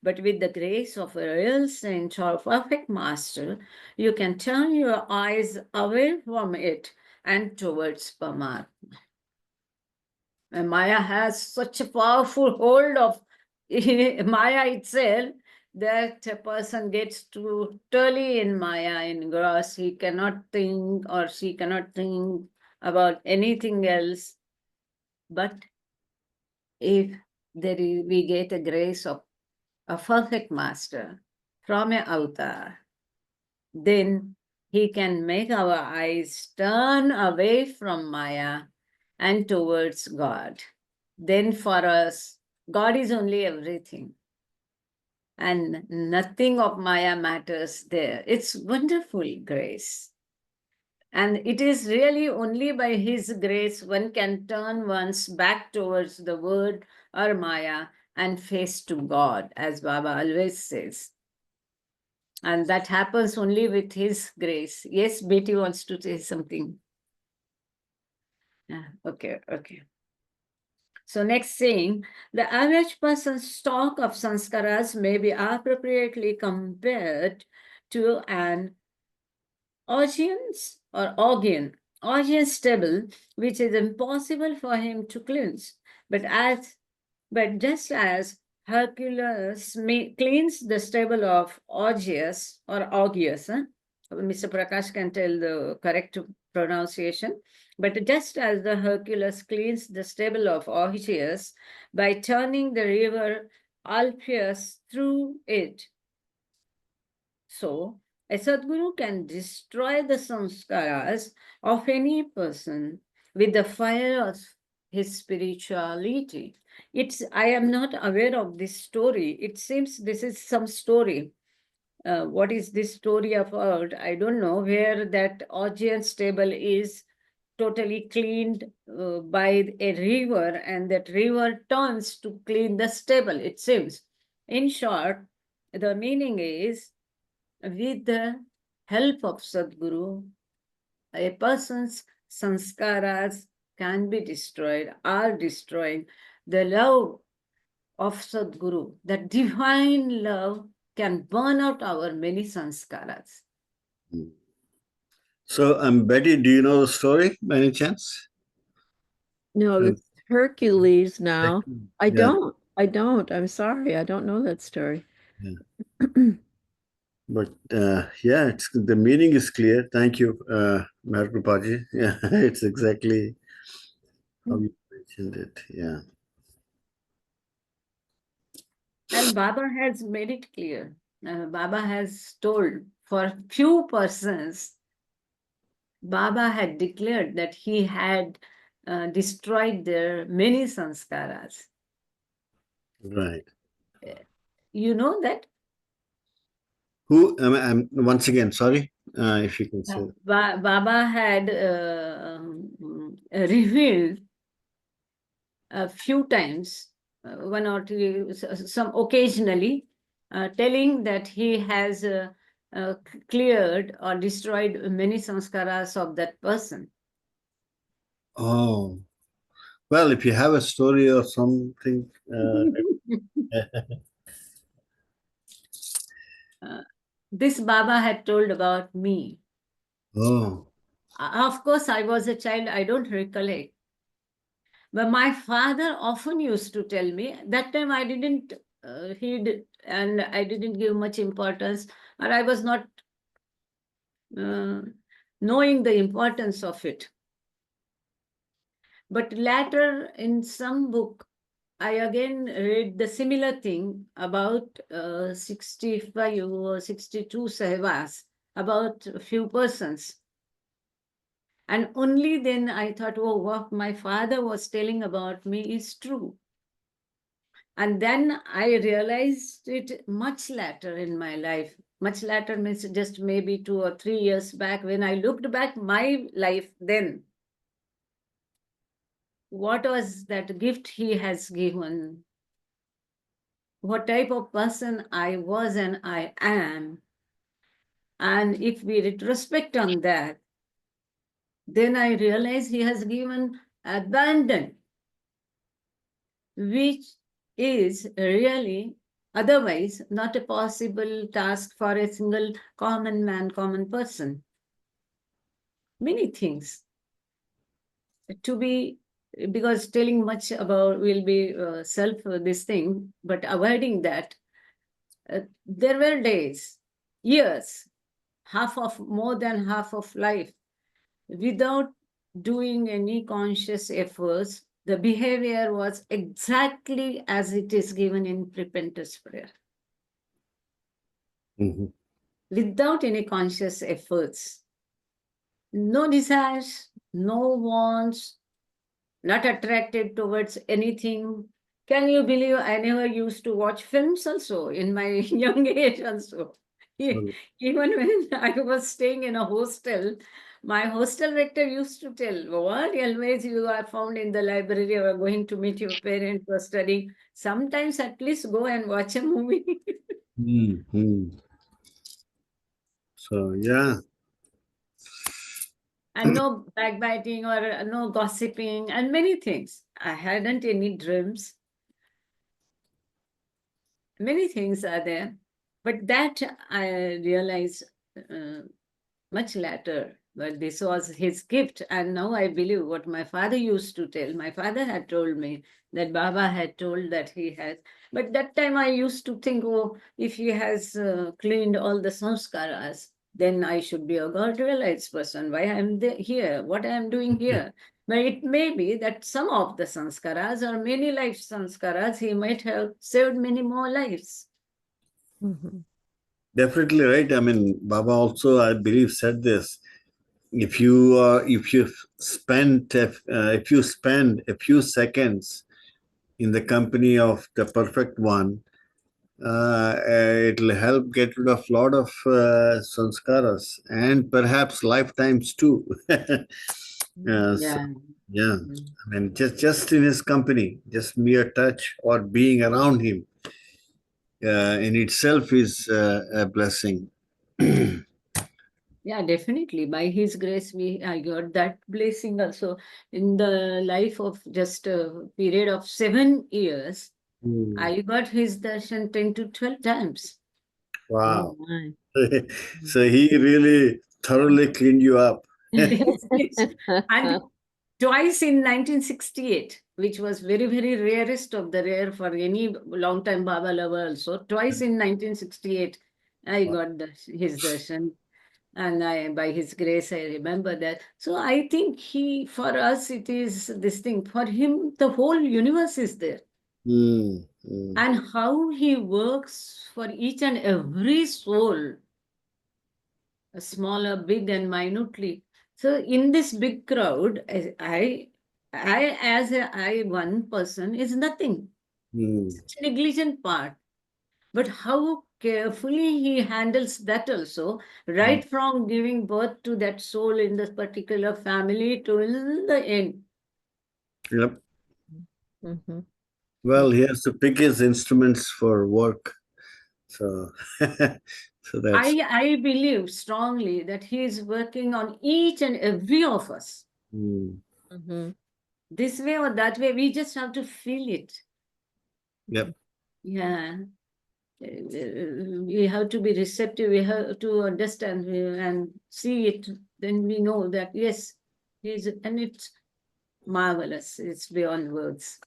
But with the grace of a real saint or perfect master, you can turn your eyes away from it and towards Paramatma. And Maya has such a powerful hold of Maya itself that a person gets totally in Maya, engrossed. He cannot think or she cannot think about anything else. But if we get a grace of a perfect master from an avatar, then he can make our eyes turn away from Maya and towards God. Then for us, God is only everything. And nothing of Maya matters there. It's wonderful grace. And it is really only by his grace one can turn one's back towards the word or Maya and face to God, as Baba always says. And that happens only with his grace. Yes, Betty wants to say something. Okay. So next saying, the average person's stock of sanskaras may be appropriately compared to an audience stable, which is impossible for him to cleanse. But just as Hercules cleans the stable of Augeas, Mr. Prakash can tell the correct pronunciation. But just as the Hercules cleans the stable of Augeas by turning the river Alpheus through it, so a Sadguru can destroy the samskaras of any person with the fire of his spirituality. I am not aware of this story. It seems this is some story. What is this story about? I don't know, where that audience table is totally cleaned by a river, and that river turns to clean the stable, it seems. In short, the meaning is, with the help of Sadguru, a person's sanskaras can be destroyed, are destroyed. The love of Sadguru, the divine love can burn out our many sanskaras. So, Betty, do you know the story by any chance? No, Um, it's Hercules now. I Yeah, don't. I don't. I'm sorry. I don't know that story. but yeah, it's the meaning is clear. Thank you, Meherkrupa ji. Yeah, it's exactly how you mentioned it. Yeah. And Baba has made it clear. Baba has told for few persons, Baba had declared that he had destroyed their many sanskaras. Right. You know that? Who? Once again, sorry, if you can say. Baba had revealed a few times, one or two, some occasionally, telling that he has cleared or destroyed many sanskaras of that person. Oh, well, if you have a story or something, This Baba had told about me. oh, Of course, I was a child, I don't recollect. But my father often used to tell me, that time I didn't heed and I didn't give much importance, or I was not uh, knowing the importance of it. But later in some book, I again read the similar thing about 65 or 62 sahibas, about a few persons. And only then I thought, oh, what my father was telling about me is true. And then I realized it much later in my life. Much later means just maybe 2 or 3 years back, when I looked back my life then. What was that gift he has given? What type of person I was and I am? And if we retrospect on that, then I realize he has given abundant, which is really otherwise not a possible task for a single common man, common person. Many things to be, because telling much about will be self this thing, but avoiding that, there were days, years, more than half of life, without doing any conscious efforts, the behavior was exactly as it is given in prepentus prayer, mhm. without any conscious efforts. No desires, no wants, not attracted towards anything. Can you believe I never used to watch films also in my young age also? Well, Even when I was staying in a hostel, my hostel rector used to tell, what always you are found in the library or going to meet your parents or studying. Sometimes at least go and watch a movie. hmm. So yeah, And no backbiting or no gossiping and many things. I hadn't any dreams. Many things are there, but that I realized uh, much later. But this was his gift, and now I believe what my father used to tell. My father had told me that Baba had told that he has. But that time I used to think, oh, if he has cleaned all the samskaras, then I should be a God realized person. Why I am here? What I am doing here? But it may be that some of the sanskaras or many life sanskaras, he might have saved many more lives. Mhm. definitely right. I mean, Baba also, I believe, said this. If you if you spend a few seconds in the company of the perfect one, it'll help get rid of a lot of sanskaras and perhaps lifetimes too. So, Yeah. yeah, I mean, just in his company, just mere touch or being around him in itself is a blessing. Yeah, definitely. By His grace, I got that blessing also in the life of just a period of 7 years. Hmm. I got His darshan 10 to 12 times. Wow. Oh my. So he really thoroughly cleaned you up. Yes, yes. And twice in 1968, which was very, very rarest of the rare for any long-time Baba lover also. Twice in 1968, I got his darshan. And by his grace, I remember that. So I think for us, it is this thing. For him, the whole universe is there. Mm, mm, And how he works for each and every soul, smaller, big, and minutely. So in this big crowd, I as I one person is nothing. mm. Such a negligent part. But how carefully he handles that also, right from giving birth to that soul in this particular family till the end. Yep. Mhm. Well, he has to pick his instruments for work. So, so that's. I believe strongly that he is working on each and every of us. Mm, Mhm. This way or that way, we just have to feel it. yep. Yeah. We have to be receptive, we have to understand and see it, then we know that yes, and it's marvelous, it's beyond words.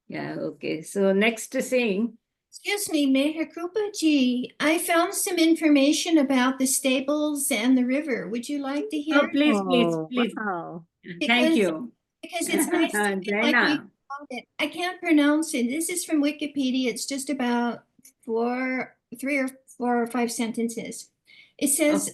Yeah, okay. So next saying, Excuse me, Meherkrupa ji, I found some information about the stables and the river. Would you like to hear? oh, please, please, Oh, please. wow. Thank Because you. because it's nice to feel like we Jaina. found it. I can't pronounce it. This is from Wikipedia. It's just about 3 or 4 or 5 sentences. It says,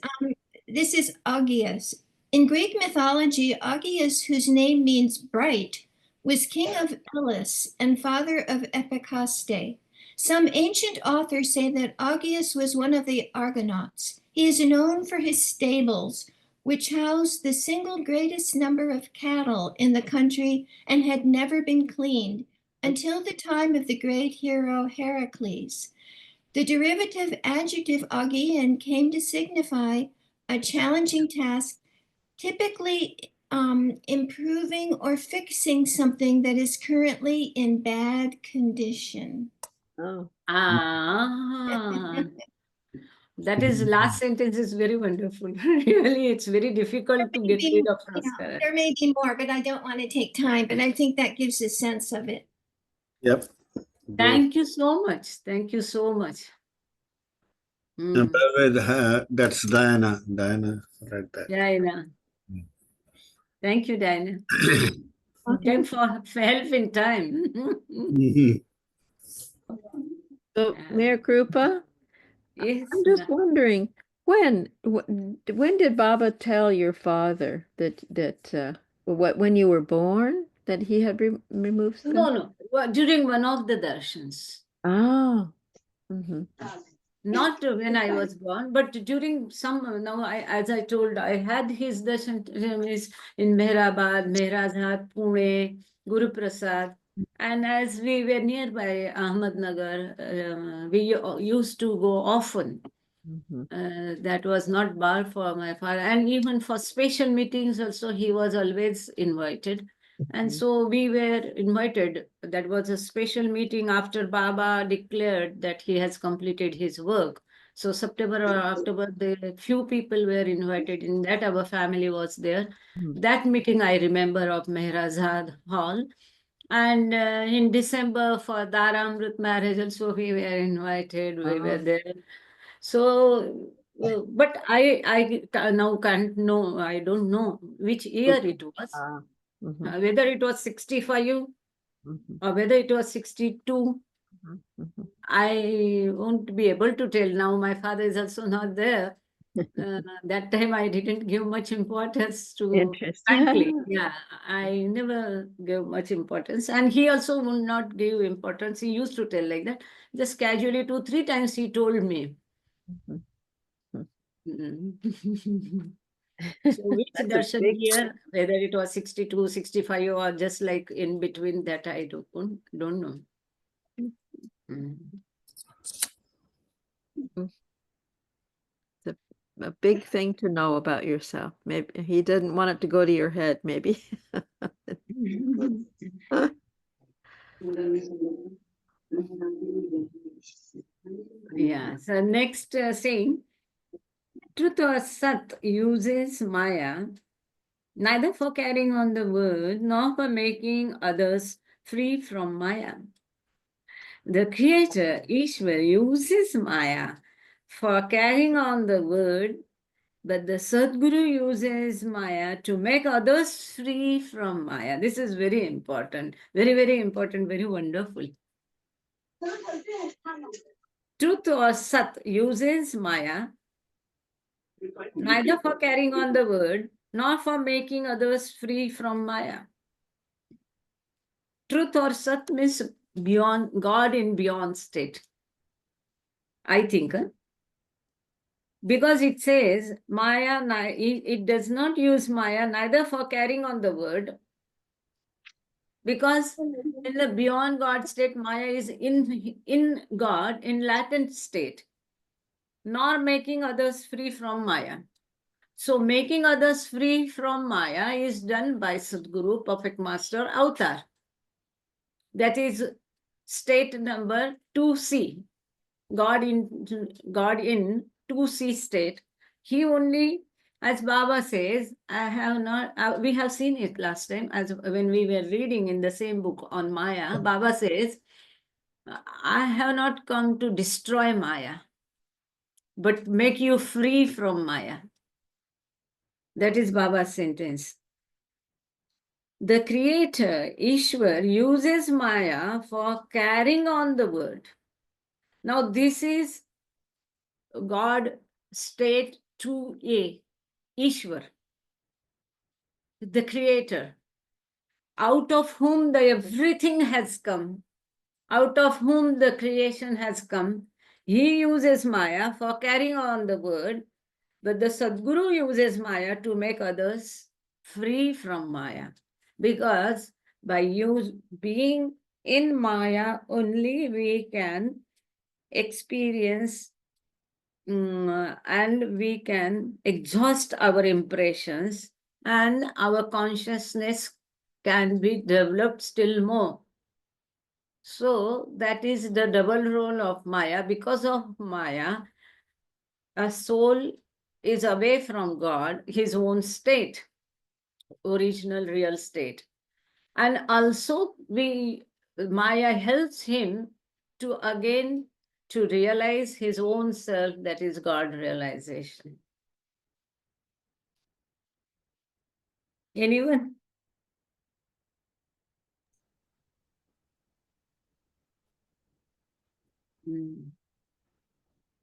this is Augeas. In Greek mythology, Augeas, whose name means bright, was king of Elis and father of Epicaste. Some ancient authors say that Augeas was one of the Argonauts. He is known for his stables, which housed the single greatest number of cattle in the country and had never been cleaned until the time of the great hero Heracles. The derivative adjective Augean came to signify a challenging task, typically improving or fixing something that is currently in bad condition. Oh. Ah, that is last sentence is very wonderful. Really, it's very difficult to get rid of Sanskara. There may be more, but I don't want to take time. But I think that gives a sense of it. Yep. Great. Thank you so much. Thank you so much. And by the way, that's Diana. Diana, right there. Diana. Thank you, Diana. Came for help in time. Mhm. So, Yeah. Meherkrupa, Yes. I'm just wondering, when did Baba tell your father when you were born that he had removed No, them? no. During one of the darshans. Oh. Mm-hmm. Not when I was born, but during some, now as I told, I had his darshan is in Meherabad, Meherazad, Pune, Guru Prasad. And as we were nearby Ahmednagar, we used to go often. Mm-hmm. That was not bar for my father. And even for special meetings also, he was always invited. And so we were invited. That was a special meeting after Baba declared that he has completed his work. So September or October, the few people were invited. In that, our family was there. Mm-hmm. That meeting I remember of Meherazad Hall. And in December for Daramrit marriage also we were invited. We were there. So, but I now can't know. I don't know which year it was. Mm-hmm. Whether it was 65 Mm-hmm. or whether it was 62. Mm-hmm. I won't be able to tell now. My father is also not there. That time I didn't give much importance to, frankly. Interesting. Yeah, I never gave much importance. And he also would not give importance. He used to tell like that. Just casually 2, 3 times he told me. Mm. So which That's a darshan big year, whether it was 62, 65, or just like in between that, I don't know. Mm. It's a big thing to know about yourself. Maybe he didn't want it to go to your head, maybe. Yeah. So next saying, truth or sat uses Maya neither for carrying on the word nor for making others free from Maya. The creator, Ishwar, uses Maya for carrying on the word, but the Sadguru uses Maya to make others free from Maya. This is very important, very important, very wonderful. Truth or Sat uses Maya neither for carrying on the word nor for making others free from Maya. Truth or Sat means beyond God in beyond state. I think, because it says Maya, it does not use Maya neither for carrying on the word, because in the beyond God state, Maya is in God in latent state, nor making others free from Maya. So making others free from Maya is done by Sadguru, Perfect Master, Avatar. That is state number 2C. God in 2C state. He only, as Baba says, I have not, we have seen it last time, as when we were reading in the same book on Maya, Baba says, I have not come to destroy Maya, but make you free from Maya. That is Baba's sentence. The creator, Ishwar, uses Maya for carrying on the word. Now this is God state 2A, Ishwar, the creator, out of whom the everything has come, out of whom the creation has come. He uses Maya for carrying on the word, but the Sadguru uses Maya to make others free from Maya. Because by being in Maya only we can experience and we can exhaust our impressions, and our consciousness can be developed still more. So that is the double role of Maya. Because of Maya, a soul is away from God, his own state, original real state. And also Maya helps him to again to realize his own self, that is God realization. Anyone?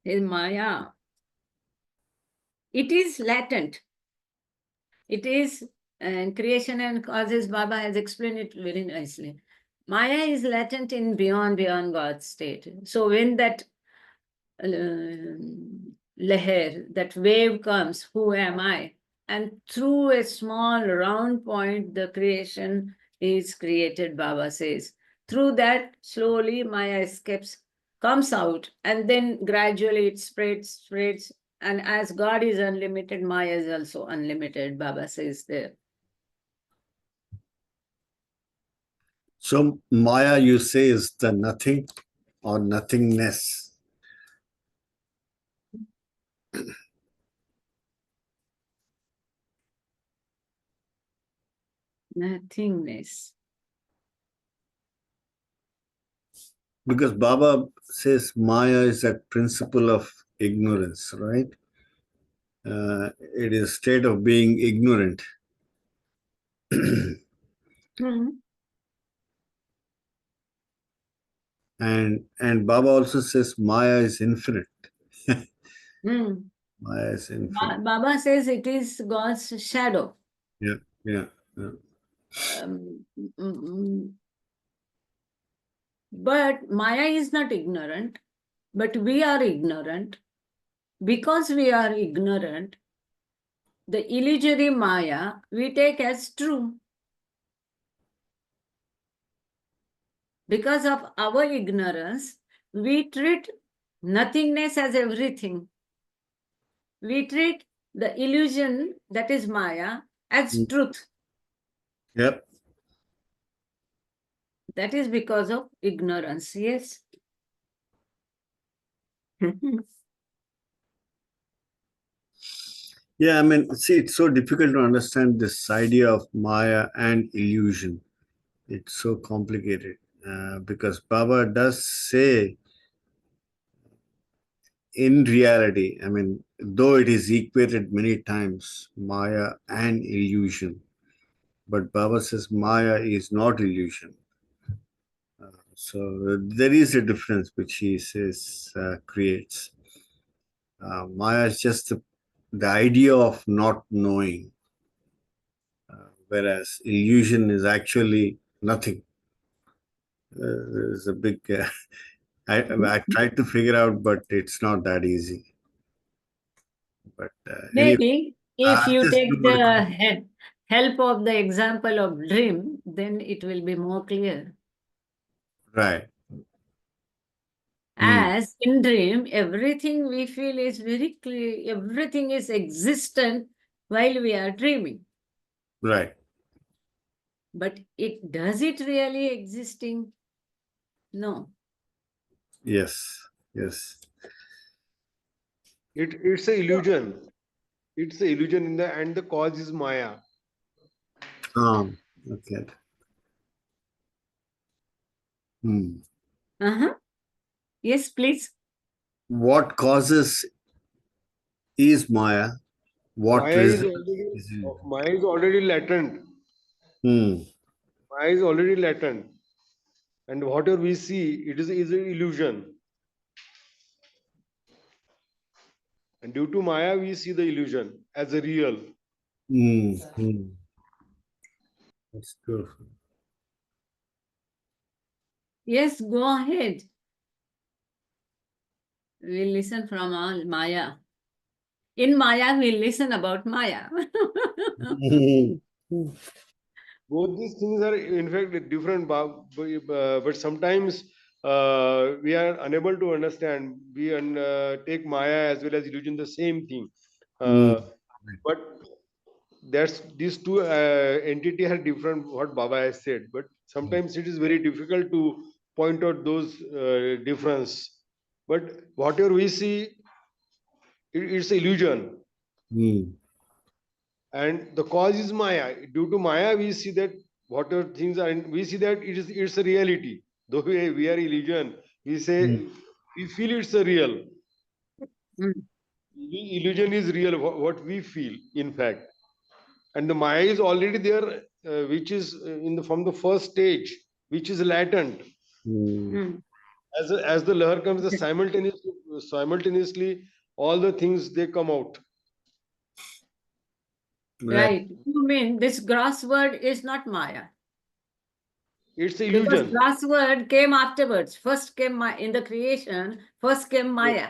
In Maya, it is latent. It is, and creation and causes, Baba has explained it very nicely. Maya is latent in beyond God's state. So when that leher, that wave comes, who am I? And through a small round point, the creation is created, Baba says. Through that, slowly Maya escapes, comes out, and then gradually it spreads. And as God is unlimited, Maya is also unlimited, Baba says there. So Maya, you say, is the nothing or nothingness. Nothingness. Because Baba says Maya is that principle of ignorance, right? It is a state of being ignorant. And Baba also says Maya is infinite. Maya is infinite. Baba says it is God's shadow. Yeah. But Maya is not ignorant, but we are ignorant. Because we are ignorant, the illusory Maya we take as true. Because of our ignorance, we treat nothingness as everything. We treat the illusion, that is Maya, as truth. Yep. That is because of ignorance, yes. Yeah, I mean, see, it's so difficult to understand this idea of Maya and illusion. It's so complicated because Baba does say, in reality, I mean, though it is equated many times, Maya and illusion, but Baba says Maya is not illusion. So there is a difference which he says creates. Maya is just the idea of not knowing, whereas illusion is actually nothing. There's a big. I tried to figure out, but it's not that easy. But anyway, Maybe if I'm you just take the help of the example of dream, then it will be more clear. right. As in dream, everything we feel is very clear, everything is existent while we are dreaming. Right. But does it really existing? No. Yes. Yes. It's a illusion. It's a illusion in the and the cause is Maya. Okay. Hmm. Uh-huh. Yes, please. What causes is Maya? What Maya is results already is illusion? Maya is already latent. Hmm. Maya is already latent. And whatever we see, it is an illusion. And due to Maya, we see the illusion as a real. Hmm. That's true. Yes, go ahead. We'll listen from all Maya. In Maya, we'll listen about Maya. Both these things are in fact different, but sometimes we are unable to understand. We take Maya as well as illusion the same thing. Hmm. But that's these two entity are different what Baba has said, but sometimes it is very difficult to point out those difference. But whatever we see, it's illusion, Hmm. and the cause is Maya. Due to Maya, we see that whatever things are, and we see that it's a reality. Though we are illusion, we say we feel it's a real. Mm. Illusion is real. What we feel, in fact. And the Maya is already there, which is in the from the first stage, which is latent. Hmm. Mm. As the lahar comes, the simultaneously all the things they come out. Right. Right. You mean this gross word is not Maya? It's the Because illusion. gross word came afterwards. First came in the creation, first came Yes. Maya,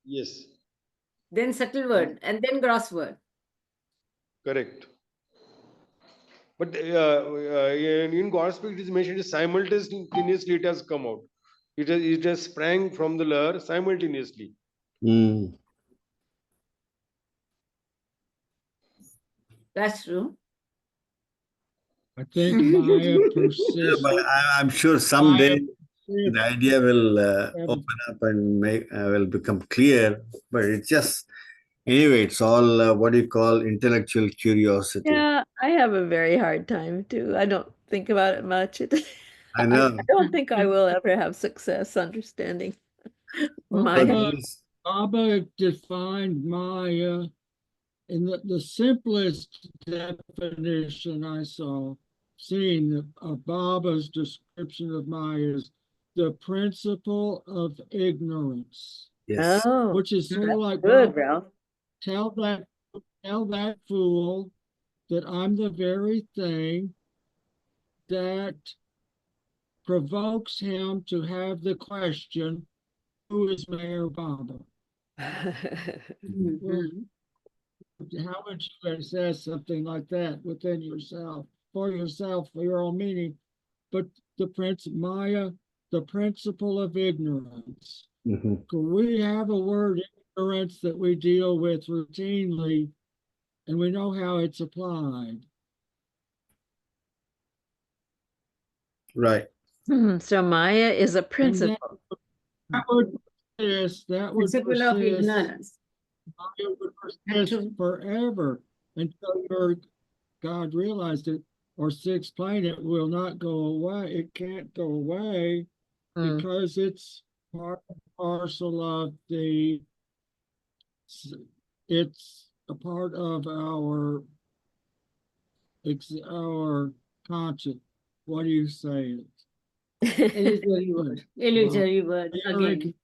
Yes, then subtle and word, and then gross word. correct. But in God's speak, it is mentioned simultaneously it has come out. It has sprang from the lahar simultaneously. Hmm. That's true. I think Maya Yeah, persists. but I'm sure Maya someday persists. the idea will and open up and will become clear. But it's just anyway. It's all what do you call intellectual curiosity. Yeah, I have a very hard time too. I don't think about it much. I I know. don't think I will ever have success understanding So Maya. there Baba, is. Baba defined Maya in the simplest definition I saw, seeing Baba's description of Maya is the principle of ignorance, Yes. Oh, which is sort of that's like good, Baba, Ralph. tell that fool that I'm the very thing that provokes him to have the question, who is Mayor Baba? Well, Mhm. how would you assess something like that within yourself, for your own meaning? But Maya, the principle of ignorance. Mhm. We have a word, ignorance, that we deal with routinely, and we know how it's applied. Right. So Maya is a And principle. that would that would Principle of persist. ignorance. It would And persist to- forever until your God realized it, or sixth plane, it will not go away. It can't go away Mm. because it's part and parcel of it's a part of our conscience. What do you say? illusory word. Illusory word again.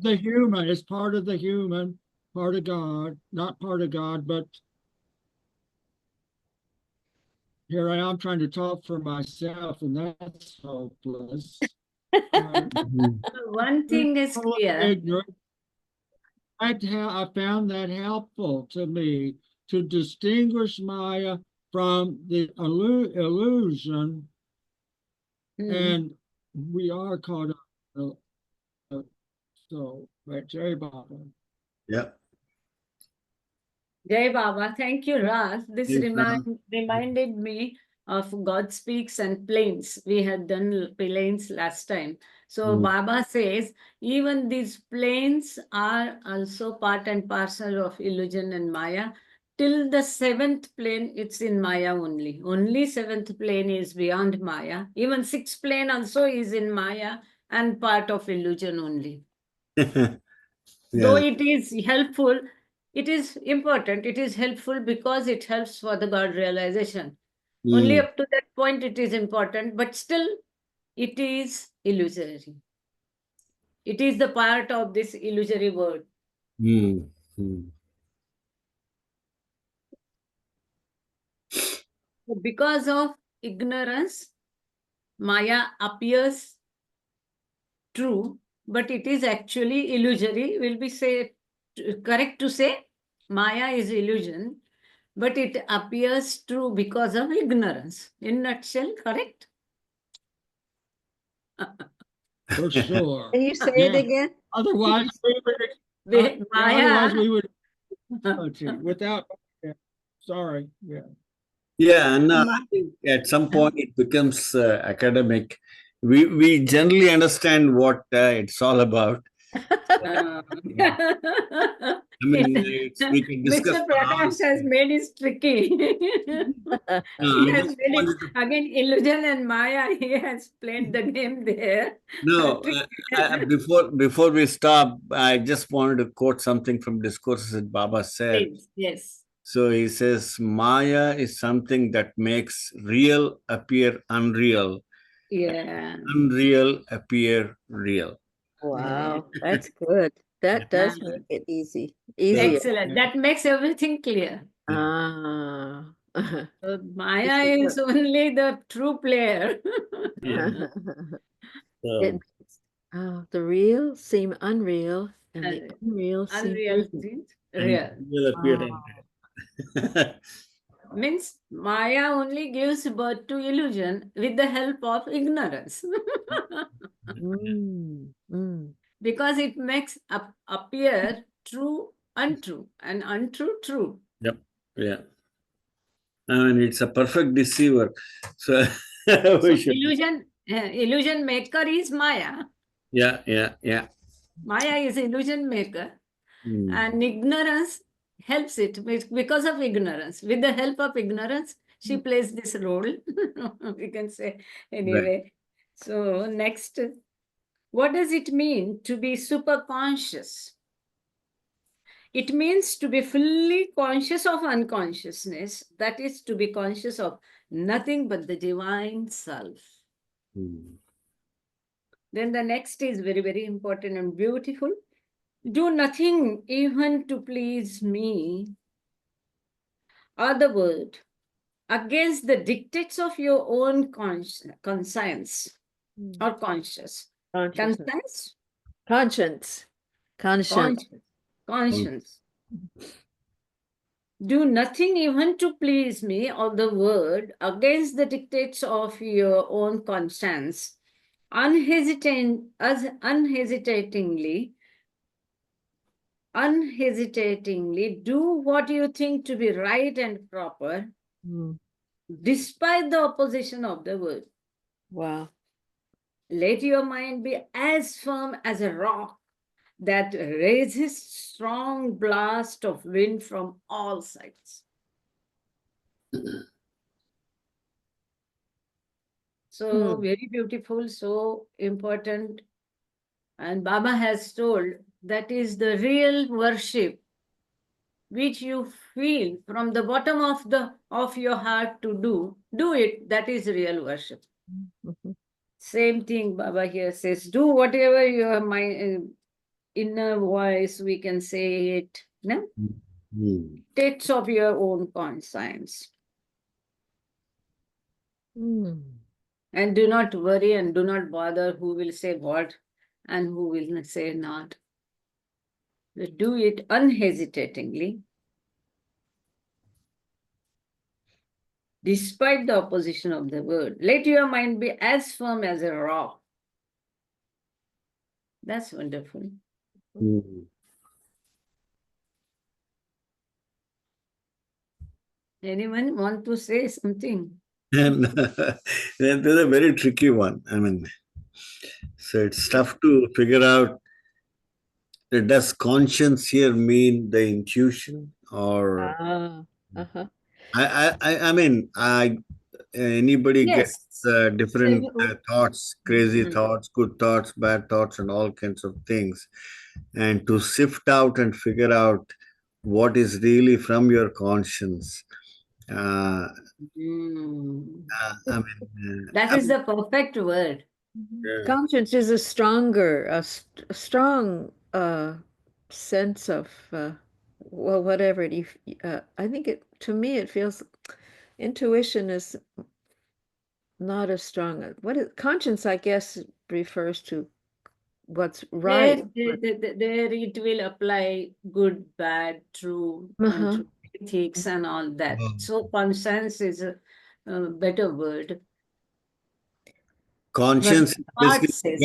The human is part of the human, part of God, not part of God, but here I am trying to talk for myself, and that's hopeless. One thing is clear. Ignorant. I found that helpful to me to distinguish Maya from the illusion, and we are caught up. So, right, Jai Baba. Yeah. Jai Baba, thank you, Raj. This Thanks, Raj. reminded me of God Speaks and Plains. We had done plains last time. So Baba says, even these plains are also part and parcel of illusion and Maya. Till the seventh plane, it's in Maya only. Only seventh plane is beyond Maya. Even sixth plane also is in Maya and part of illusion only. Though Yeah. it is helpful, it is important, it is helpful because it helps for the God realization. Only up to that point it is important, but still it is illusory. It is the part of this illusory world. Mm. Mm. Because of ignorance, Maya appears true, but it is actually illusory. Will be correct to say Maya is illusion, but it appears true because of ignorance. In nutshell, correct? For sure. Can you say it Yeah. again? Otherwise, Maya. we would without. Yeah. Sorry. Yeah. Yeah, and I think at some point it becomes academic. We generally understand what it's all about. Yeah. I mean, we can discuss Mr. for Prakash hours. has made it tricky. No, He I has just made it wanted to. again illusion and Maya. He has played the game there. No, before we stop, I just wanted to quote something from discourses that Baba said. Please, yes. So he says, Maya is something that makes real appear unreal, Yeah. unreal appear real. Wow, that's good. That does Yeah. make it easier. Excellent. That makes everything clear. Ah. So This Maya is is only the true player. Yeah. It So, makes the real seem unreal and the And unreal seem unreal real. seems and real. real appear Wow. unreal. Means Maya only gives birth to illusion with the help of ignorance. Mm, mm. Because it makes appear true untrue and untrue true. Yep. Yeah. I mean, it's a perfect deceiver. So So we should. illusion maker is Maya. Yeah. Yeah. Yeah. Maya is illusion maker. Mm. And ignorance helps it because of ignorance. With the help of ignorance, she plays this role. We can say Right. anyway. So next, what does it mean to be super conscious? It means to be fully conscious of unconsciousness, that is, to be conscious of nothing but the divine self. Mm. Then the next is very, very important and beautiful. Do nothing even to please me, or the word, against the dictates of your own conscience or conscious. Consciousness. Conscience? Conscience. Conscience. Do nothing even to please me, or the word, against the dictates of your own conscience. Unhesitatingly do what you think to be right and proper, Mm. despite the opposition of the word. Wow. Let your mind be as firm as a rock that raises strong blast of wind from all sides. So very beautiful, so important. And Baba has told that is the real worship which you feel from the bottom of your heart to do it. That is real worship. Mhm. Same thing Baba here says, do whatever your mind, inner voice, we can say it, no? States of your own conscience. And do not worry and do not bother who will say what and who will say not. Do it unhesitatingly, despite the opposition of the world. Let your mind be as firm as a rock. That's wonderful. Anyone want to say something? And that's a very tricky one. I mean, so it's tough to figure out, does conscience here mean the intuition, or Uh-huh. I mean, anybody gets Yes. different thoughts, crazy Mhm. thoughts, good thoughts, bad thoughts, and all kinds of things. And to sift out and figure out what is really from your conscience. Uh, Mm. I mean, That is the perfect word. yeah. Conscience is a stronger, a strong sense of, well, whatever it. I think it, to me, it feels intuition is not as strong. What is conscience? I guess refers to what's right. There it will apply good, bad, true, and Uh-huh. true ethics and all that. Wow. So conscience is a better word. But Conscience heart basically says,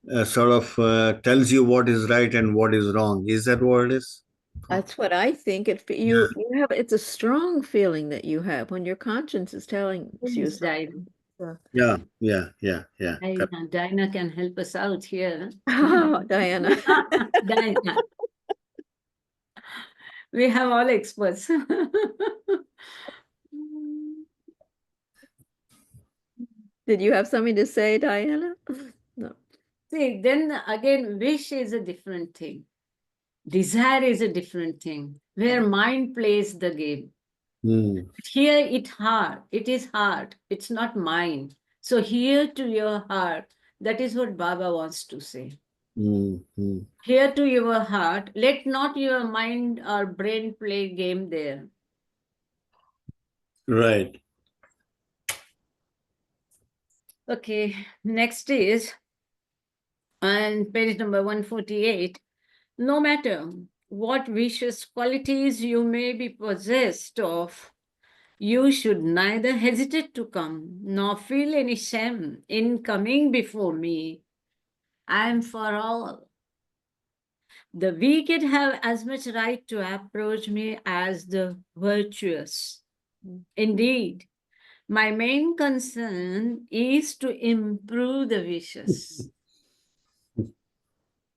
that sort of tells you what is right and what is wrong. Is that what it is? That's what I think. You have, it's a strong feeling that you have when your conscience is telling you please, something. Yeah, yeah, yeah, yeah. Diana can help us out here. Oh, Diana. Diana, we have all experts. Did you have something to say, Diana? No. See, then again, wish is a different thing. Desire is a different thing, where mind plays the game. Hmm. Here it is heart, it's not mind. So here to your heart, that is what Baba wants to say. Here to your heart, let not your mind or brain play game there. Right. Okay, next is on page number 148. No matter what vicious qualities you may be possessed of, you should neither hesitate to come nor feel any shame in coming before me. I am for all. The wicked have as much right to approach me as the virtuous. Indeed, my main concern is to improve the vicious.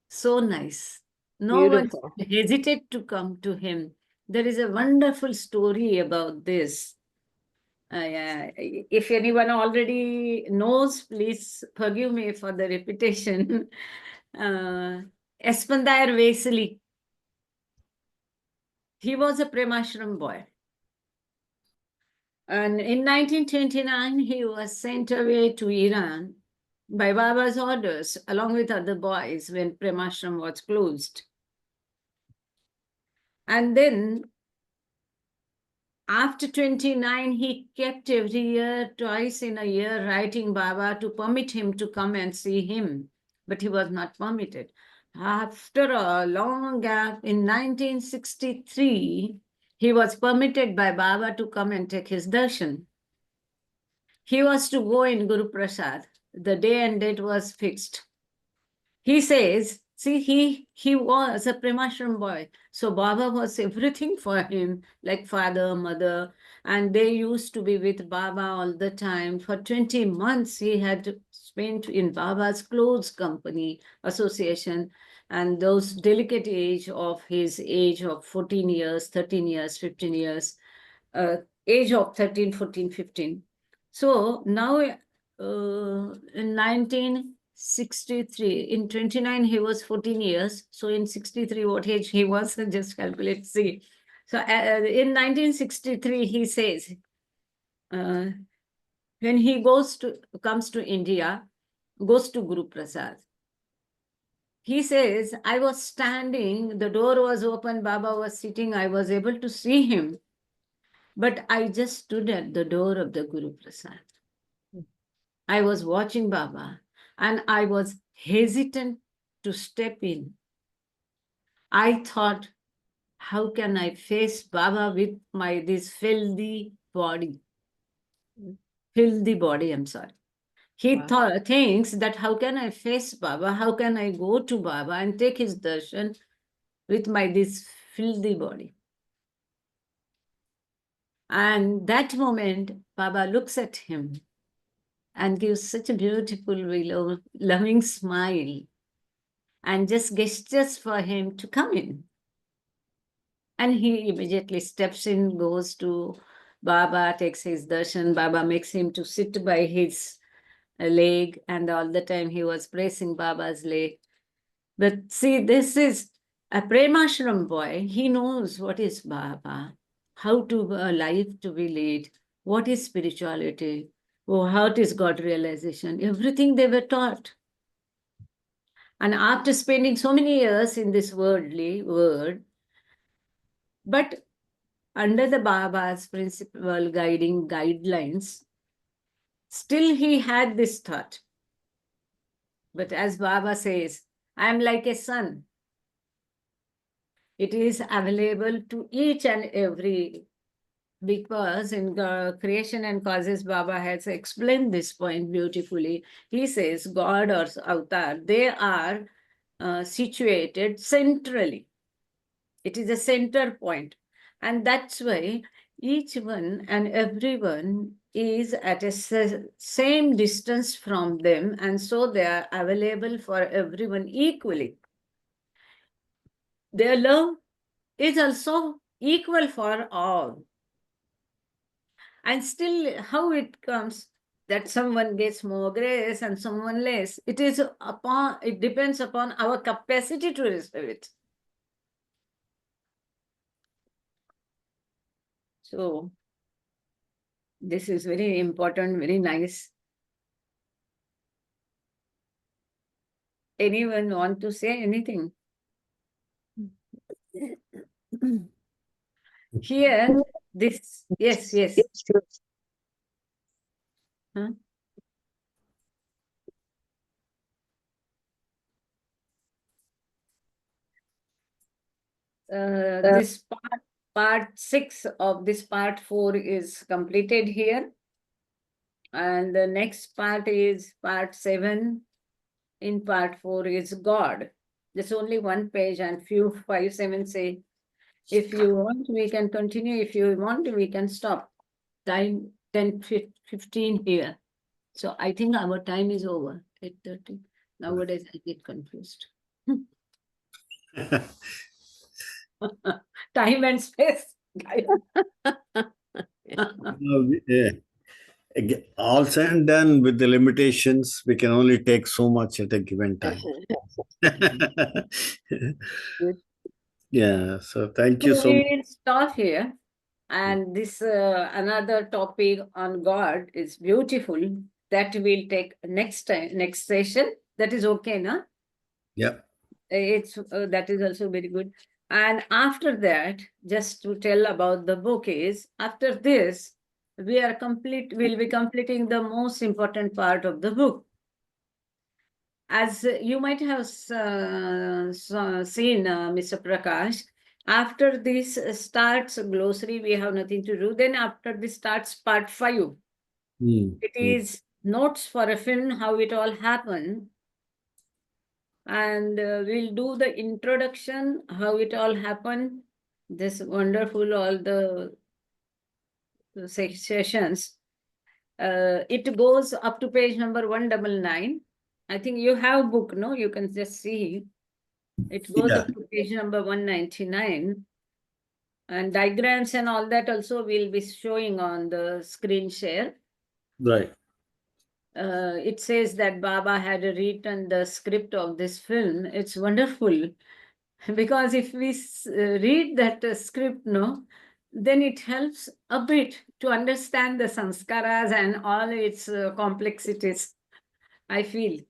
So nice. No one Beautiful. should hesitate to come to him. There is a wonderful story about this. If anyone already knows, please forgive me for the repetition. Espandar Vesely, he was a Premashram boy. And in 1929, he was sent away to Iran by Baba's orders, along with other boys, when Premashram was closed. And then after 29, he kept every year, twice in a year, writing Baba to permit him to come and see him. But he was not permitted. After a long gap in 1963, he was permitted by Baba to come and take his darshan. He was to go in Guru Prasad. The day and date was fixed. He says, see, he was a Premashram boy. So Baba was everything for him, like father, mother. And they used to be with Baba all the time. For 20 months, he had spent in Baba's close company association. and those delicate age of his age of 14 years, 13 years, 15 years, age of 13, 14, 15. So now in 1963, in 29, he was 14 years. So in 63, what age he was, just calculate, see. So in 1963, he says, when he comes to India, goes to Guru Prasad. He says, I was standing, the door was open, Baba was sitting, I was able to see him, but I just stood at the door of the Guru Prasad. I was watching Baba and I was hesitant to step in. I thought, how can I face Baba with this filthy body? Filthy body, I'm sorry. He Wow. thinks that how can I face Baba? How can I go to Baba and take his darshan with this filthy body? And that moment, Baba looks at him and gives such a beautiful, loving smile and just gestures for him to come in. And he immediately steps in, goes to Baba, takes his darshan. Baba makes him to sit by his leg, and all the time he was praising Baba's leg. But see, this is a Premashram boy. He knows what is Baba, how to life to be led, what is spirituality, how it is God realization. Everything they were taught. And after spending so many years in this worldly world, but under the Baba's principal guiding guidelines, still he had this thought. But as Baba says, I am like a son. It is available to each and every, because in Creation and Causes, Baba has explained this point beautifully. He says God or avatar, they are situated centrally. It is a center point. And that's why each one and everyone is at a same distance from them. And so they are available for everyone equally. Their love is also equal for all. And still, how it comes that someone gets more grace and someone less, it depends upon our capacity to receive it. So this is very important, very nice. Anyone want to say anything? Here, this, yes. Huh? This part 6 of this part 4 is completed here. And the next part is part 7. In part 4 is God. There's only one page, and few 5, 7 say, if you want, we can continue. If you want, we can stop. Time 10, 15 here. So I think our time is over, 8:30. Nowadays I get confused. Time and space. Yeah. All said and done, with the limitations, we can only take so much at a given time. Yeah, so thank you So so much. we'll stop here. And this another topic on God is beautiful. That we'll take next time, next session. That is okay, na? Yeah. It's that is also very good. And after that, just to tell about the book is, after this, we'll be completing the most important part of the book. As you might have seen, Mr. Prakash, after this starts glossary, we have nothing to do. Then after this starts part 5. It is notes for a film, how it all happened. And we'll do the introduction, how it all happened. This wonderful, all the sessions. It goes up to page number 199. I think you have book, no? You can just see. It goes Yeah. up to page number 199. And diagrams and all that also we'll be showing on the screen share. Right. It says that Baba had written the script of this film. It's wonderful because if we read that script, no, then it helps a bit to understand the sanskaras and all its complexities, I feel.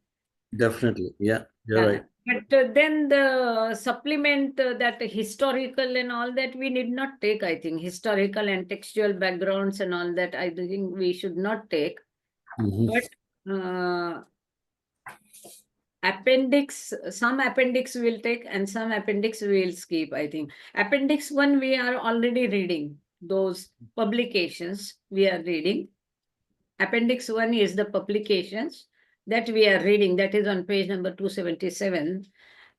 Definitely. Yeah. You're Yeah. right. But then the supplement that historical and all that we need not take, I think. Historical and textual backgrounds and all that, I think we should not take. Mhm. But appendix, some appendix we'll take and some appendix we'll skip, I think. Appendix 1 we are already reading. Those publications we are reading. Appendix 1 is the publications that we are reading. That is on page number 277.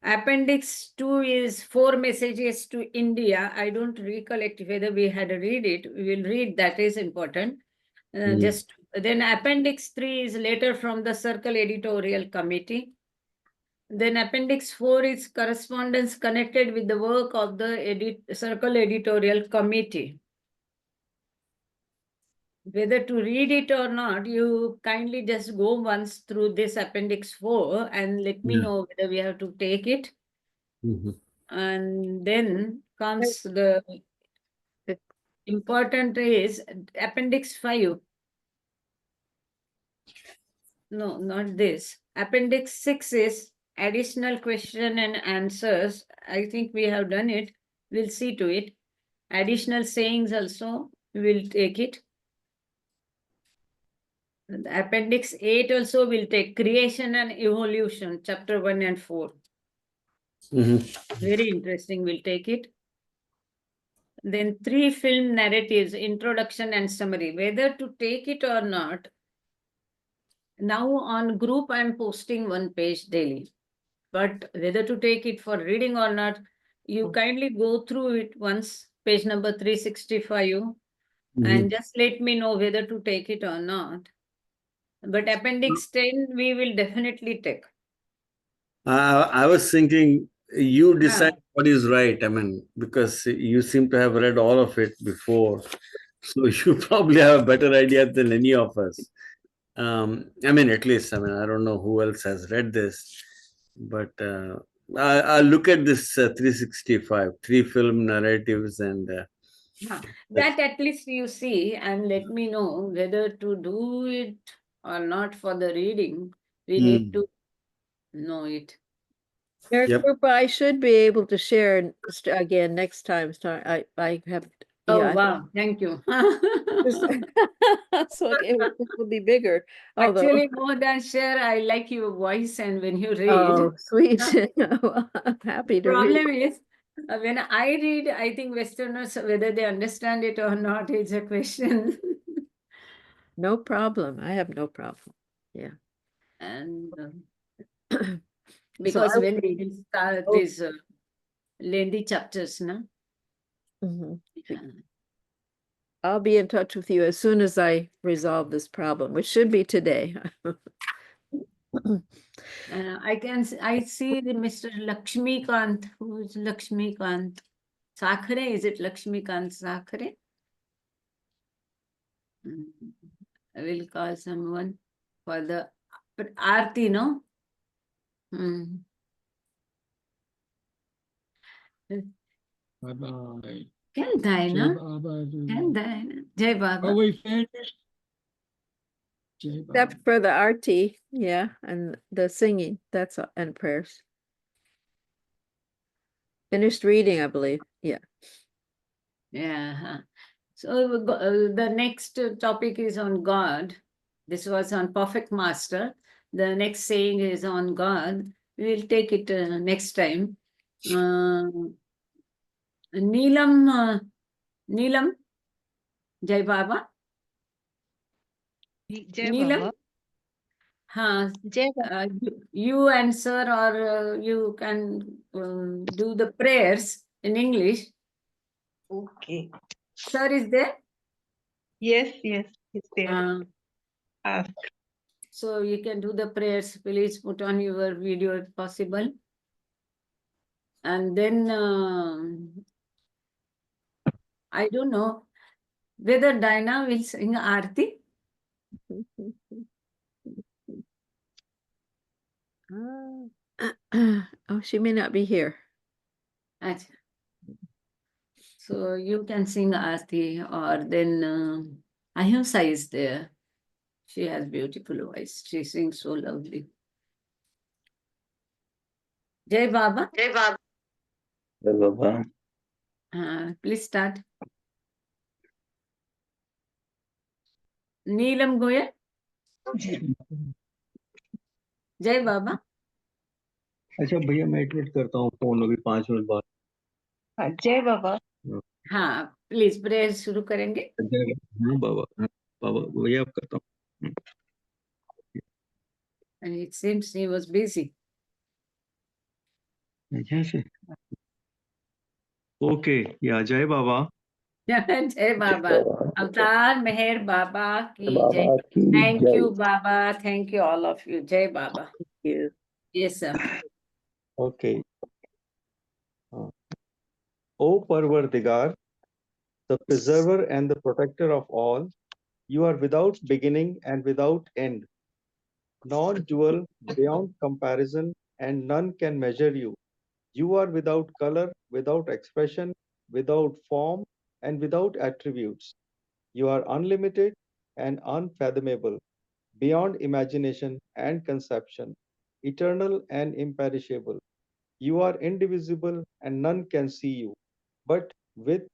Appendix 2 is 4 messages to India. I don't recollect whether we had read it. We will read, that is important. Just then Appendix 3 is later from the Circle Editorial Committee. Then Appendix 4 is correspondence connected with the work of the Circle Editorial Committee. Whether to read it or not, you kindly just go once through this Appendix 4 and let me Yeah. know whether we have to take it. Mhm. And then comes the important is Appendix 5. No, not this. Appendix 6 is additional question and answers. I think we have done it. We'll see to it. Additional sayings also, we'll take it. And Appendix 8 also will take creation and evolution, chapter 1 and 4. Mhm. Very interesting, we'll take it. Then 3 film narratives, introduction and summary. Whether to take it or not, now on group I'm posting 1 page daily. But whether to take it for reading or not, you kindly go through it once, page number 365, and just let me know whether to take it or not. But Appendix 10, we will definitely take. I was thinking you Yeah. decide what is right. I mean, because you seem to have read all of it before, so you probably have a better idea than any of us. I mean, at least, I mean, I don't know who else has read this, but I'll look at this 365, 3 film narratives, and Yeah. That at least you see and let me know whether to do it or not for the reading. We need to know it. Yep. Meherkrupa, I should be able to share again next time. I have. Oh, Yeah, wow. Thank you. so it will be bigger. Although, Actually, more than share, I like your voice and when you read. oh, sweet. Well, I'm happy to read. Problem is, when I read, I think Westerners, whether they understand it or not, is a question. No problem. I have no problem. Yeah. And So because I when we start Oh. these lengthy chapters, no? Mhm. Yeah. I'll be in touch with you as soon as I resolve this problem, which should be today. I see the Mr. Lakshmikant. Who is Lakshmikant? Sakhare? Is it Lakshmikant Sakhare? I will call someone for the Aarti, no? Bye-bye. Kentai, Jai no? Baba, everyone. Kentai, no? Jai Baba. Are we finished? Jai Baba. Except for the arti, yeah, and the singing, that's all, and prayers. Finished reading, I believe. Yeah. Yeah. So the next topic is on God. This was on Perfect Master. The next saying is on God. We will take it next time. Neelam, Jai Baba. Jai Neelam, Baba. huh, Jai Baba. you and sir, or you can do the prayers in English. Okay. Sir is there? Yes, it's there. Ask. So you can do the prayers. Please put on your video if possible. And then I don't know whether Dinah will sing Aarti. Oh, she may not be here. Acha. So you can sing Aarti, or then Ahimsa is there. She has beautiful voice. She sings so lovely. Jai Baba. Jai Baba. Jai Baba. Please start. Neelam Goyal. जय बाबा. अच्छा भैया मैं edit करता हूँ phone अभी 5 minute बाद. हाँ, जय बाबा. हाँ प्लीज प्रेयर शुरू करेंगे. हाँ बाबा. हाँ, बाबा भैया आप करता हूँ. And it seems he was busy. Yes. Okay. Yeah. Jai Baba. जय बाबा. अवतार मेहर बाबा की जय. Baba ki Thank jai. you Baba. Thank you all of you. जय बाबा. You. Yes sir. Okay. O Parvardigar, the preserver and the protector of all, you are without beginning and without end, non-dual, beyond comparison, and none can measure you. You are without color, without expression, without form, and without attributes. You are unlimited and unfathomable, beyond imagination and conception, eternal and imperishable. You are indivisible and none can see you, but with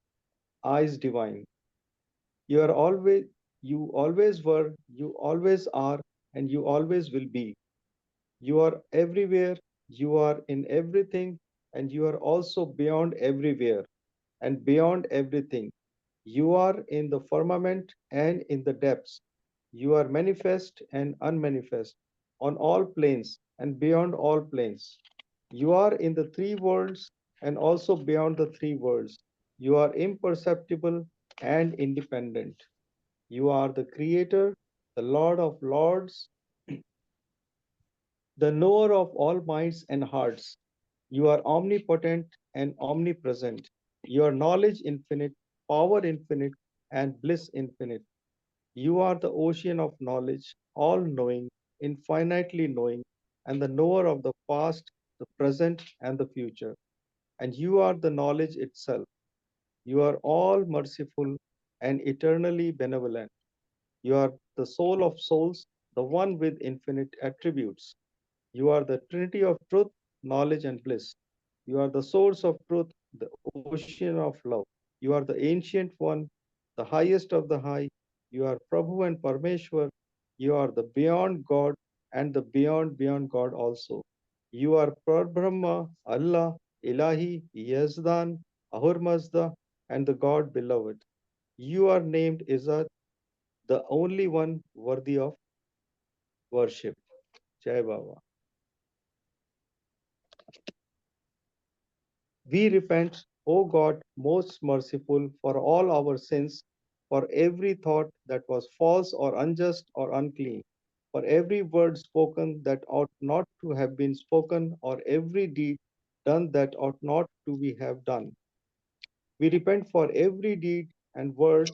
eyes divine. You are always, you always were, you always are, and you always will be. You are everywhere, you are in everything, and you are also beyond everywhere and beyond everything. You are in the firmament and in the depths. You are manifest and unmanifest on all planes and beyond all planes. You are in the three worlds and also beyond the three worlds. You are imperceptible and independent. You are the creator, the Lord of lords, the knower of all minds and hearts. You are omnipotent and omnipresent. Your knowledge infinite, power infinite, and bliss infinite. You are the ocean of knowledge, all knowing, infinitely knowing, and the knower of the past, the present, and the future. And you are the knowledge itself. You are all merciful and eternally benevolent. You are the soul of souls, the one with infinite attributes. You are the trinity of truth, knowledge, and bliss. You are the source of truth, the ocean of love. You are the ancient one, the highest of the high. You are Prabhu and Parmeshwar. You are the beyond God and the beyond God also. You are Brahma, Allah, Ilahi, Yazdan, Ahur Mazda, and the God beloved. You are named Izzat, the only one worthy of worship. Jai Baba. We repent, O God, most merciful, for all our sins, for every thought that was false or unjust or unclean, for every word spoken that ought not to have been spoken, or every deed done that ought not to be have done. We repent for every deed and word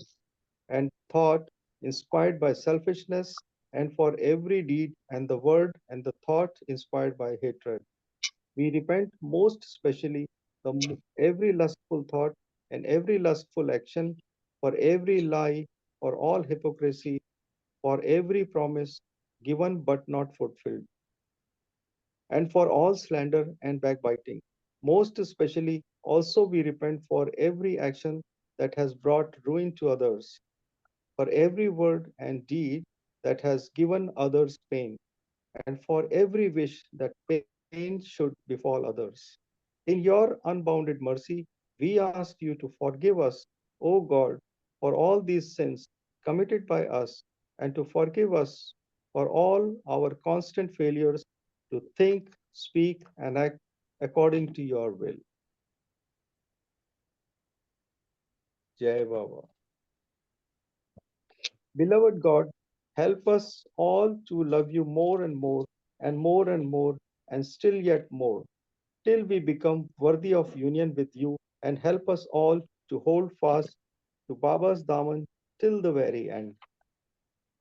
and thought inspired by selfishness, and for every deed and the word and the thought inspired by hatred. We repent most especially every lustful thought and every lustful action, for every lie, for all hypocrisy, for every promise given but not fulfilled, and for all slander and backbiting. Most especially, also we repent for every action that has brought ruin to others, for every word and deed that has given others pain, and for every wish that pain should befall others. In your unbounded mercy, we ask you to forgive us, O God, for all these sins committed by us, and to forgive us for all our constant failures to think, speak, and act according to your will. Jai Baba. Beloved God, help us all to love you more and more and more and more and still yet more. till we become worthy of union with you, and help us all to hold fast to Baba's Daman till the very end.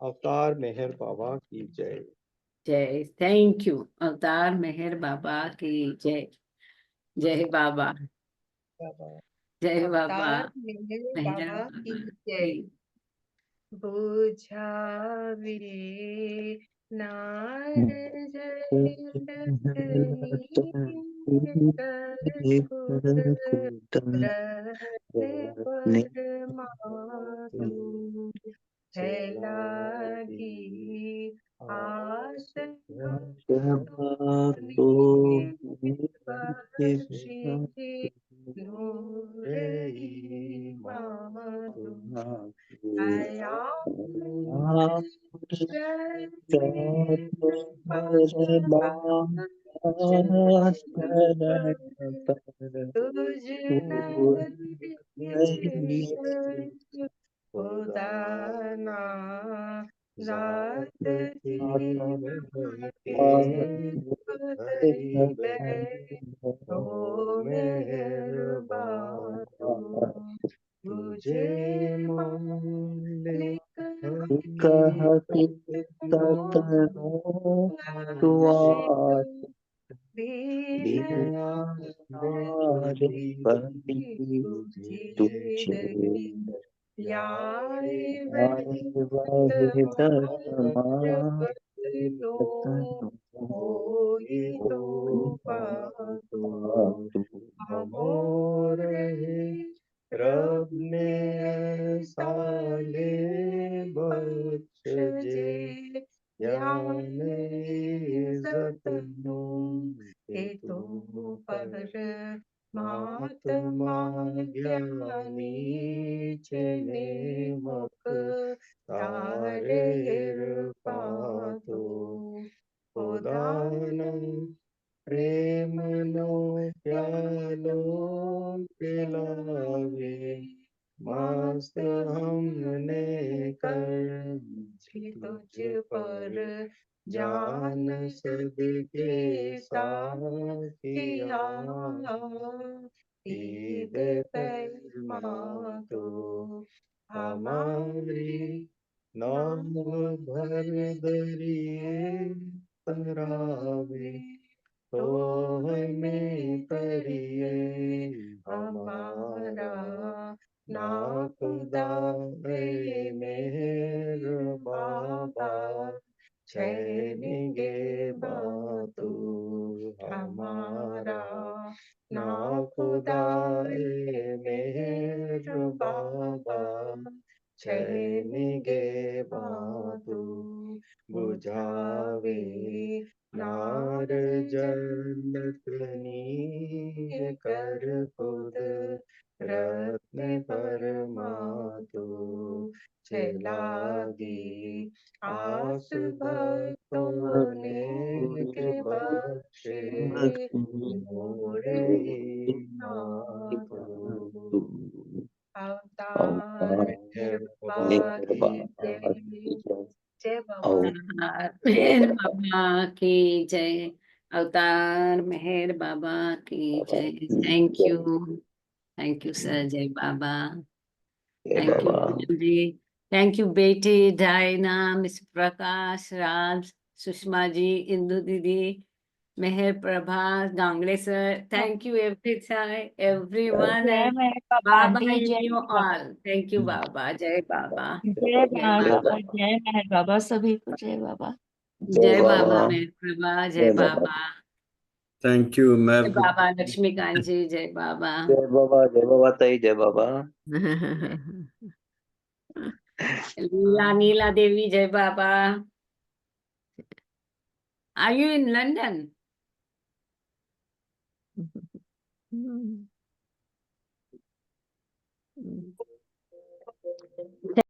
Avatar Meher Baba ki Jai. Jai. Thank you. Avatar Meher Baba ki Jai. Jai Baba. Baba. Jai Baba. अवतार मेरे Meher बाबा Baba की जय ki. बुझावे नार जगनी कर खुद रहते परमातु है लागी आस बख्शी नूर ईमानु तुझ खुदा ना जात थी तो मेहरबान तुझे मालिक यारे होई तो पातु अमोरे रब ने साले बख्श जे ज्ञान इज्जत नो के तो पर महात्मा ज्ञानी चेने मक तारेर पातो उदानम प्रेम नो प्यालो पिलावे मस्त हमने कर तुझ पर जान सदके साथिया ईद पैमातो हमारी नाम भर दरिए तरावे तो हमें तरिए हमारा ना खुदा मेहर बाबा छैनिगे बातू हमारा ना खुदा मेहर बाबा छैनिगे बातू बुझावे नार जलतनी कर खुद रत्न परमातु छलागी आस भक्तों ने के बख्शे मोरे नाथु अवतार बाबा की जय जय बाबा अवतार मेहर बाबा की जय. अवतार मेहर बाबा की जय. Thank you. Thank you, sir. Jai Baba. Thank you, ji. Thank you, beti Diana, miss Prakash, Raj, Sushma ji, Indu didi, Meher Prabha, Gangade sir. Thank you, everyone, Jai and Meher Baba Baba aunty in Jai you Meher Baba all. Thank you, Baba. Jai Baba. Jai Jai Meher Baba. Baba Jai Meher बाबा सभी को जय बाबा जय बाबा मेहर प्रभा. जय बाबा. Thank you, जय बाबा लक्ष्मीकांत जी. जय बाबा. जय बाबा ताई जय बाबा लीला नीला देवी. जय बाबा. Are you in London?